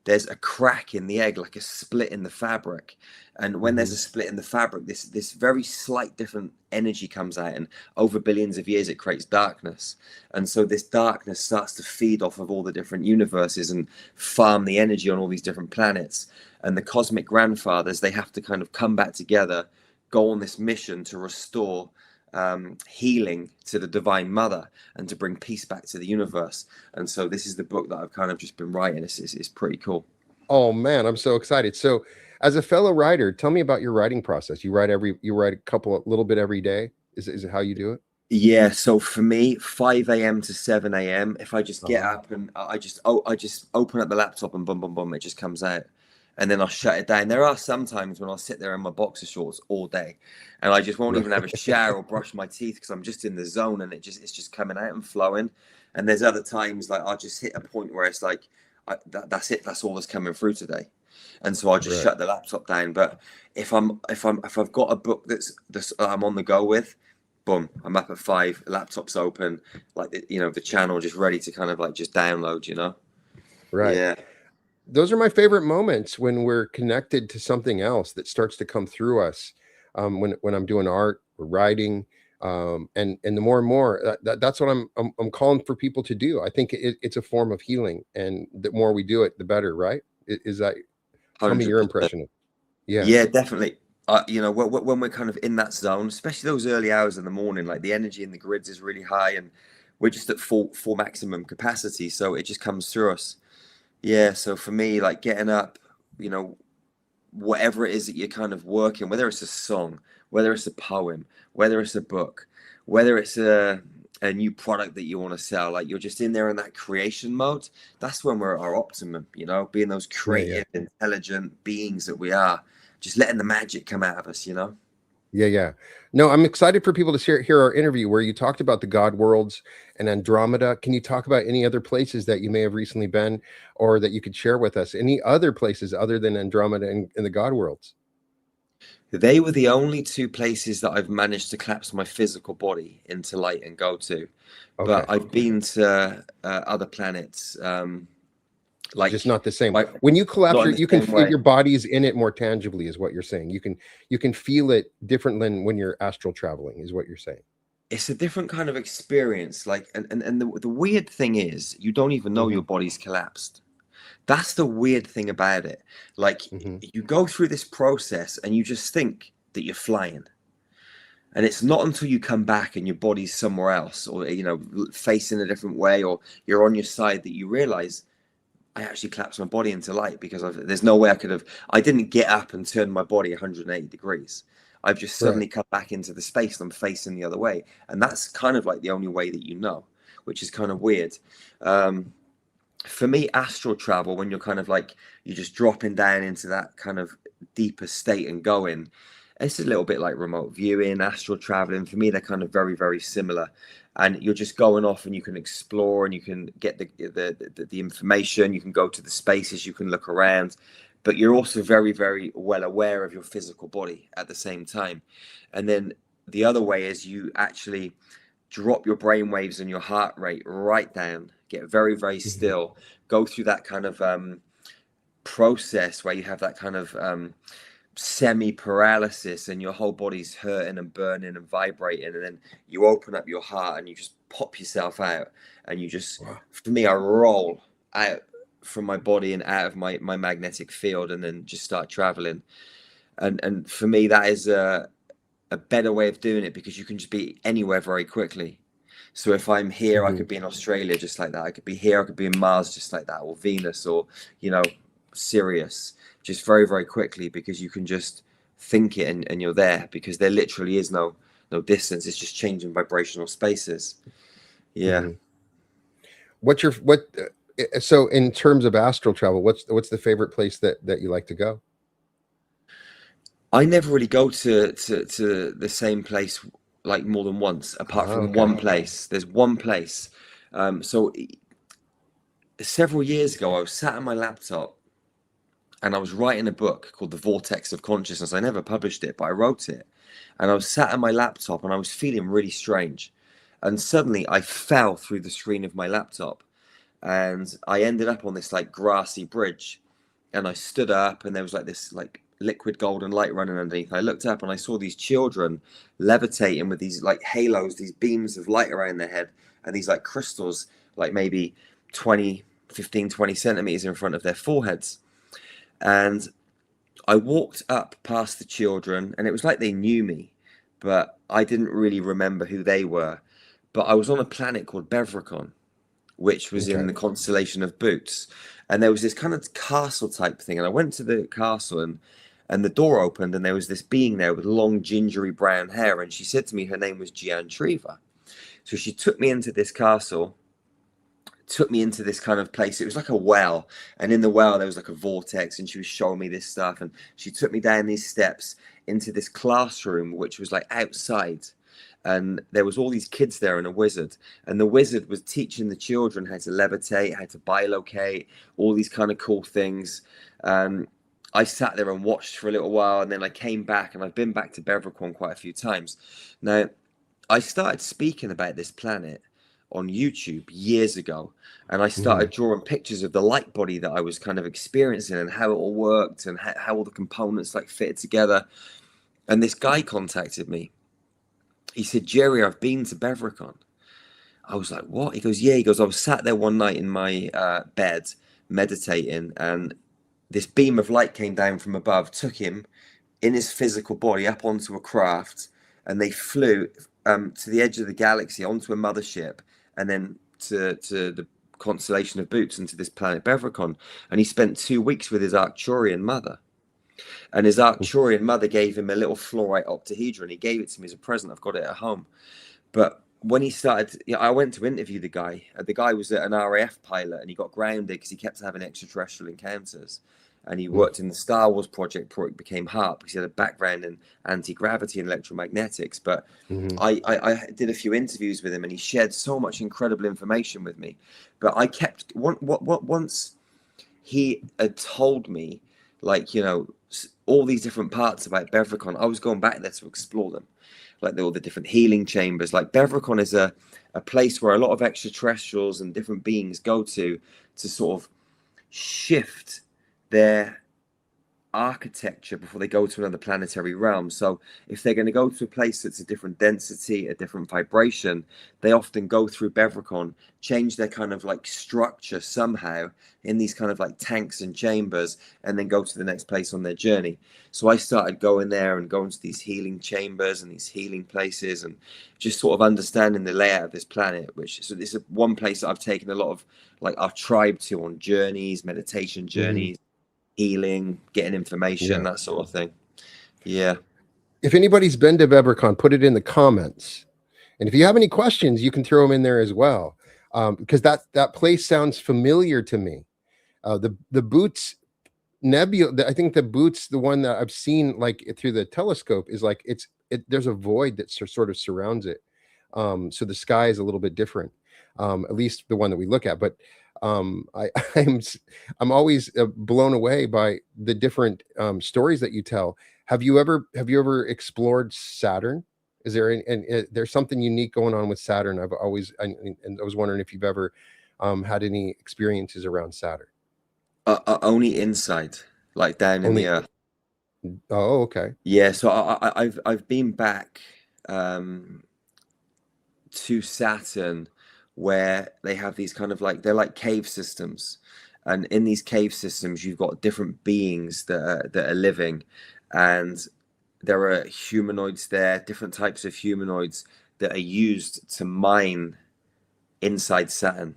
there's a crack in the egg, like a split in the fabric. And when there's a split in the fabric, this very slight different energy comes out, and over billions of years, it creates darkness. And so this darkness starts to feed off of all the different universes and farm the energy on all these different planets. And the Cosmic Grandfathers, they have to kind of come back together, go on this mission to restore healing to the divine mother and to bring peace back to the universe. And so this is the book that I've kind of just been writing. It's pretty cool. Oh man, I'm so excited. So, as a fellow writer, tell me about your writing process. You write a little bit every day. Is it how you do it? Yeah, so for me, 5 a.m. to 7 a.m. If I just get Uh-huh. up and I just open up the laptop and boom, boom, boom, it just comes out, and then I'll shut it down. There are some times when I'll sit there in my boxer shorts all day, and I just won't even have a shower or brush my teeth because I'm just in the zone and it's just coming out and flowing. And there's other times like I'll just hit a point where it's like that's it, that's all that's coming through today, and so I'll just Right. shut the laptop down. But if I've got a book that's I'm on the go with, boom, I'm up at 5, laptop's open, like the channel just ready to kind of like just download, Right. Yeah. Those are my favorite moments when we're connected to something else that starts to come through us. When I'm doing art or writing, and the more and more that's what I'm calling for people to do. I think it's a form of healing, and the more we do it, the better. Right? Is that? Tell me your 100%. impression of. Yeah. Yeah, definitely. When we're kind of in that zone, especially those early hours in the morning, like the energy in the grids is really high, and we're just at full maximum capacity, so it just comes through us. Yeah, so for me, like getting up, you know, whatever it is that you're kind of working, whether it's a song, whether it's a poem, whether it's a book, whether it's a new product that you want to sell, like you're just in there in that creation mode. That's when we're at our optimum, being those Yeah. Yeah. creative, intelligent beings that we are, just letting the magic come out of us. Yeah, yeah. No, I'm excited for people to hear our interview where you talked about the God worlds and Andromeda. Can you talk about any other places that you may have recently been, or that you could share with us? Any other places other than Andromeda and the God worlds? They were the only two places that I've managed to collapse my physical body into light and go to. But Okay. I've been to other planets, Just like, not the same. like When you collapse not in the you can same feel way. your body's in it more tangibly, is what you're saying. You can feel it different than when you're astral traveling, is what you're saying. It's a different kind of experience. Like, and the weird thing is, you don't even know Hmm. your body's collapsed. That's the weird thing about it. Like, Hmm. you go through this process and you just think that you're flying. And it's not until you come back and your body's somewhere else, or, facing a different way, or you're on your side, that you realize I actually collapsed my body into light because there's no way I didn't get up and turn my body 180 degrees. I've just Right. suddenly come back into the space and I'm facing the other way. And that's kind of like the only way that which is kind of weird. For me, astral travel, when you're kind of like, you're just dropping down into that kind of deeper state and going, it's a little bit like remote viewing, astral traveling. For me, they're kind of very, very similar. And you're just going off and you can explore and you can get the information, you can go to the spaces, you can look around, but you're also very, very well aware of your physical body at the same time. And then the other way is you actually drop your brain waves and your heart rate right down, get very, very Hmm. still, go through that kind of process where you have that kind of semi paralysis and your whole body's hurting and burning and vibrating, and then you open up your heart and you just pop yourself out, and you just, Wow. for me, I roll out from my body and out of my magnetic field, and then just start traveling. And for me, that is a better way of doing it, because you can just be anywhere very quickly. So if I'm here, I Hmm. could be in Australia just like that. I could be here, I could be in Mars just like that, or Venus, or, Sirius, just very, very quickly, because you can just think it, and you're there, because there literally is no distance. It's just changing vibrational spaces. Yeah. Hmm. So in terms of astral travel, what's the favorite place that you like to go? I never really go to the same place like more than once, apart Ah, from okay. one place. There's one place. So several years ago, I was sat on my laptop and I was writing a book called The Vortex of Consciousness. I never published it, but I wrote it. And I was sat on my laptop and I was feeling really strange. And suddenly I fell through the screen of my laptop and I ended up on this like grassy bridge. And I stood up and there was like this like liquid golden light running underneath. I looked up and I saw these children levitating with these like halos, these beams of light around their head, and these like crystals, like maybe 20 centimeters in front of their foreheads. And I walked up past the children and it was like they knew me, but I didn't really remember who they were. But I was on a planet called Bevricon, which was in the constellation of Boots. And there was this kind of castle type thing. And I went to the castle, and the door opened, and there was this being there with long, gingery brown hair. And she said to me her name was Gian Treva. So she took me into this castle, took me into this kind of place. It was like a well. And in the well, there was like a vortex. And she was showing me this stuff. And she took me down these steps into this classroom, which was like outside. And there was all these kids there and a wizard. And the wizard was teaching the children how to levitate, how to bilocate, all these kind of cool things. I sat there and watched for a little while, and then I came back, and I've been back to Bevercon quite a few times. Now, I started speaking about this planet on YouTube years ago, and I started drawing pictures of the light body that I was kind of experiencing and how it all worked and how all the components like fitted together. And this guy contacted me. He said, Jerry, I've been to Bevercon. I was like, what? He goes, yeah. He goes, I was sat there one night in my bed meditating, and this beam of light came down from above, took him in his physical body up onto a craft, and they flew to the edge of the galaxy onto a mothership, and then to the constellation of Boots and to this planet Bevercon. And he spent 2 weeks with his Arcturian mother. And his Arcturian mother gave him a little fluorite octahedron. He gave it to me as a present. I've got it at home. But when he started, I went to interview the guy. The guy was an RAF pilot, and he got grounded because he kept having extraterrestrial encounters. And he worked in the Star Wars project before it became HARP, because he had a background in anti-gravity and electromagnetics. But I did a few interviews with him, and he shared so much incredible information with me. But I kept, once he had told me, like, you know, all these different parts about Bevercon, I was going back there to explore them, like all the different healing chambers. Like Bevercon is a place where a lot of extraterrestrials and different beings go to sort of shift their architecture before they go to another planetary realm. So if they're going to go to a place that's a different density, a different vibration, they often go through Bevercon, change their kind of like structure somehow in these kind of like tanks and chambers, and then go to the next place on their journey. So I started going there and going to these healing chambers and these healing places, and just sort of understanding the layout of this planet, so this is one place that I've taken a lot of like our tribe to on journeys, meditation journeys, healing, getting information, that sort of thing. Yeah. If anybody's been to Bevercon, put it in the comments. And if you have any questions, you can throw them in there as well. Because that place sounds familiar to me. The Boots nebula, I think the Boots, the one that I've seen like through the telescope, is like there's a void that sort of surrounds it. So the sky is a little bit different, at least the one that we look at. But I'm always blown away by the different stories that you tell. Have you ever explored Saturn? Is there there's something unique going on with Saturn? I was wondering if you've ever had any experiences around Saturn. Only inside, like down in the earth. Oh, okay. Yeah, so I've been back to Saturn, where they have these kind of like, they're like cave systems, and in these cave systems you've got different beings that are living, and there are humanoids there, different types of humanoids that are used to mine inside Saturn.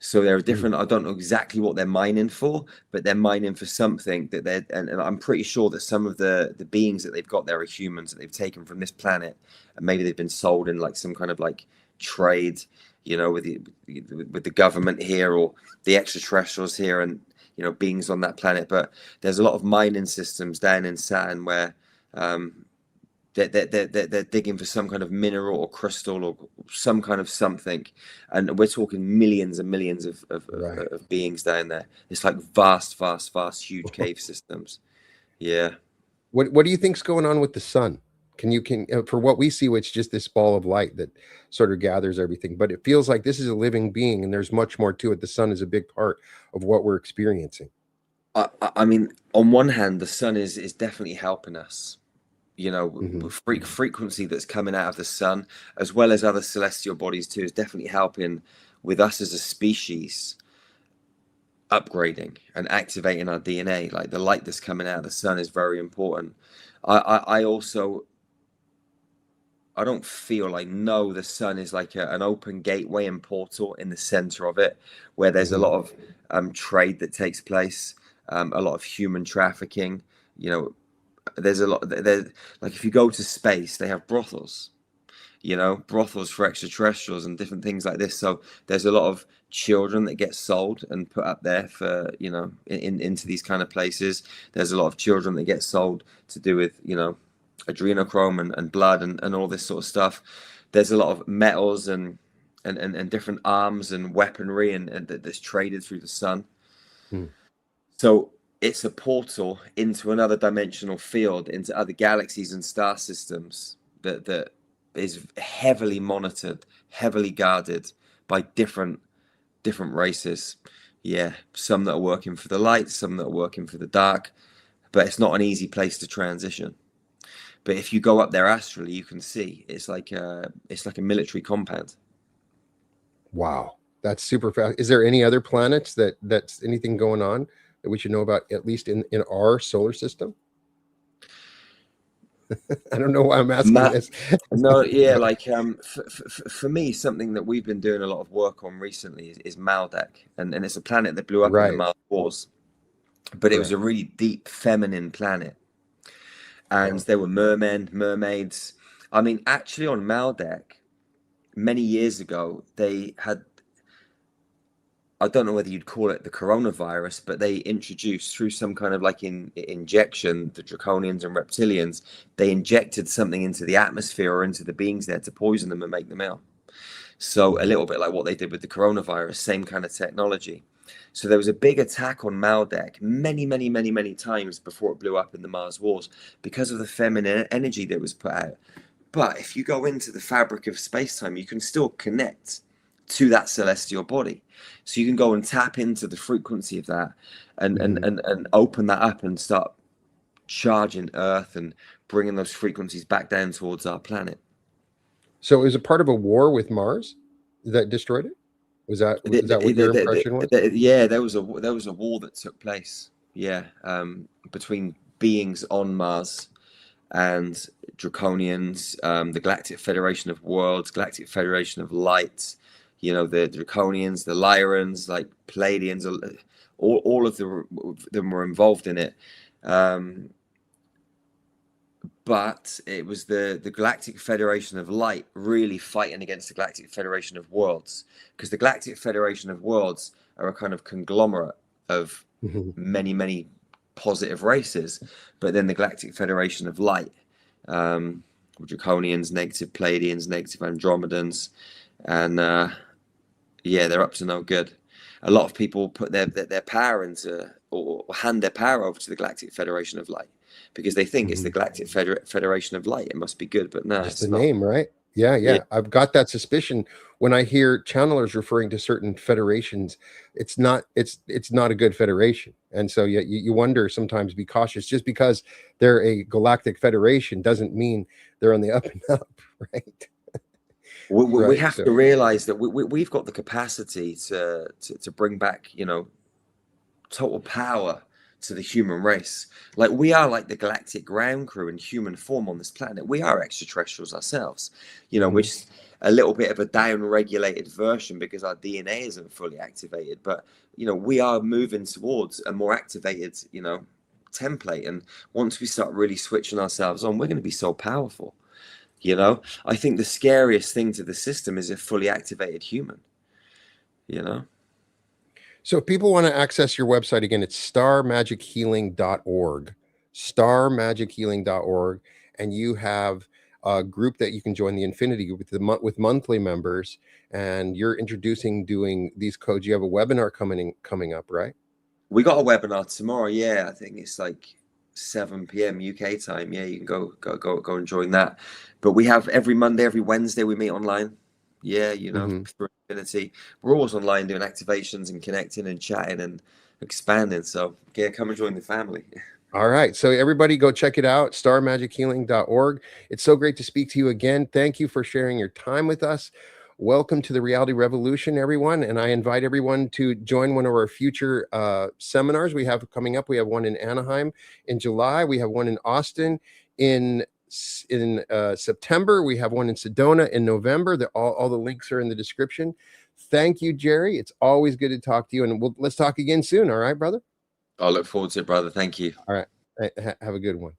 So there are different, I don't know exactly what they're mining for, but they're mining for something that and I'm pretty sure that some of the beings that they've got there are humans that they've taken from this planet, and maybe they've been sold in like some kind of like trade, you know, with the government here, or the extraterrestrials here, and, you know, beings on that planet. But there's a lot of mining systems down in Saturn where they're digging for some kind of mineral or crystal or some kind of something, and we're talking millions and millions of beings down there. It's like vast, huge cave systems. Yeah. What do you think's going on with the sun? Can for what we see, it's just this ball of light that sort of gathers everything, but it feels like this is a living being, and there's much more to it. The sun is a big part of what we're experiencing. I mean, on one hand, the sun is definitely helping us. You know, frequency that's coming out of the sun, as well as other celestial bodies too, is definitely helping with us as a species upgrading and activating our DNA. Like the light that's coming out of the sun is very important. I also I don't feel like, no, the sun is like an open gateway and portal in the center of it, where there's a lot of trade that takes place, a lot of human trafficking. You know, there's a lot there. Like if you go to space, they have brothels. You know, brothels for extraterrestrials and different things like this. So there's a lot of children that get sold and put up there for, you know, into these kind of places. There's a lot of children that get sold to do with, you know, adrenochrome and blood and all this sort of stuff. There's a lot of metals and different arms and weaponry and that's traded through the sun. So it's a portal into another dimensional field, into other galaxies and star systems that is heavily monitored, heavily guarded by different races. Yeah, some that are working for the light, some that are working for the dark, but it's not an easy place to transition. But if you go up there astrally, you can see it's like a military compound. Wow, that's super fast. Is there any other planets that's anything going on that we should know about, at least in our solar system? I don't know why I'm asking this. No, yeah, like for me, something that we've been doing a lot of work on recently is Maldek, and it's a planet that blew up in the Mars Wars, but it was a really deep feminine planet, and there were mermaids. I mean, actually, on Maldek, many years ago, they had, I don't know whether you'd call it the coronavirus, but they introduced through some kind of like injection, the draconians and reptilians, they injected something into the atmosphere or into the beings there to poison them and make them ill. So a little bit like what they did with the coronavirus, same kind of technology. So there was a big attack on Maldek many times before it blew up in the Mars Wars because of the feminine energy that was put out. But if you go into the fabric of space-time, you can still connect to that celestial body. So you can go and tap into the frequency of that and open that up and start charging Earth and bringing those frequencies back down towards our planet. So it was a part of a war with Mars that destroyed it? Was that what your impression was? Yeah, there was a war that took place. Yeah, between beings on Mars and Draconians, the Galactic Federation of Worlds, Galactic Federation of Light, you know, the Draconians, the Lyrans, like Pleiadians, all of them were involved in it. But it was the Galactic Federation of Light really fighting against the Galactic Federation of Worlds, because the Galactic Federation of Worlds are a kind of conglomerate of many positive races, but then the Galactic Federation of Light, Draconians, negative Pleiadians, negative Andromedans, and yeah, they're up to no good. A lot of people put their power into, or hand their power over to the Galactic Federation of Light, because they think it's the Galactic Federation of Light. It must be good, but no, it's the name, right? Yeah. I've got that suspicion when I hear channelers referring to certain federations. It's not a good federation, and so you wonder sometimes. Be cautious. Just because they're a galactic federation doesn't mean they're on the up and up, right? We have to realize that we've got the capacity to bring back, you know, total power to the human race. Like, we are like the galactic ground crew in human form on this planet. We are extraterrestrials ourselves. You know, we're just a little bit of a down-regulated version because our DNA isn't fully activated. But, you know, we are moving towards a more activated, you know, template. And once we start really switching ourselves on, we're going to be so powerful. You know, I think the scariest thing to the system is a fully activated human, you know? So if people want to access your website, again, it's starmagichealing.org, starmagichealing.org. And you have a group that you can join, the Infinity Group, with monthly members. And you're doing these codes. You have a webinar coming up, right? We got a webinar tomorrow. Yeah, I think it's like 7 p.m. UK time. Yeah, you can go and join that. But we have every Monday, every Wednesday, we meet online. Yeah, you know, through Infinity. We're always online doing activations and connecting and chatting and expanding. So yeah, come and join the family. All right. So everybody go check it out, starmagichealing.org. It's so great to speak to you again. Thank you for sharing your time with us. Welcome to the Reality Revolution, everyone. And I invite everyone to join one of our future seminars we have coming up. We have one in Anaheim in July. We have one in Austin in in September. We have one in Sedona in November. All the links are in the description. Thank you, Jerry. It's always good to talk to you, and let's talk again soon. All right, brother? I look forward to it, brother. Thank you. All right. Have a good one.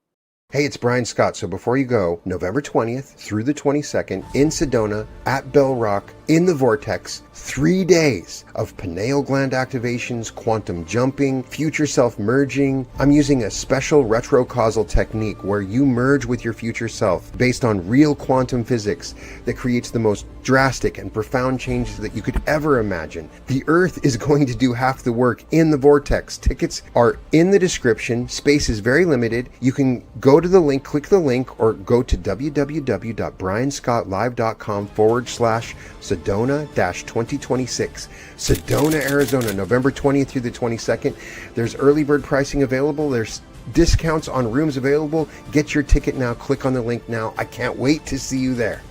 Hey, it's Brian Scott. So before you go, November 20th through the 22nd in Sedona at Bell Rock in the Vortex, 3 days of pineal gland activations, quantum jumping, future self merging. I'm using a special retrocausal technique where you merge with your future self based on real quantum physics that creates the most drastic and profound changes that you could ever imagine. The Earth is going to do half the work in the Vortex. Tickets are in the description. Space is very limited. You can go to the link, click the link, or go to www.brianscottlive.com/Sedona-2026. Sedona, Arizona, November 20th through the 22nd. There's early bird pricing available. There's discounts on rooms available. Get your ticket now. Click on the link now. I can't wait to see you there.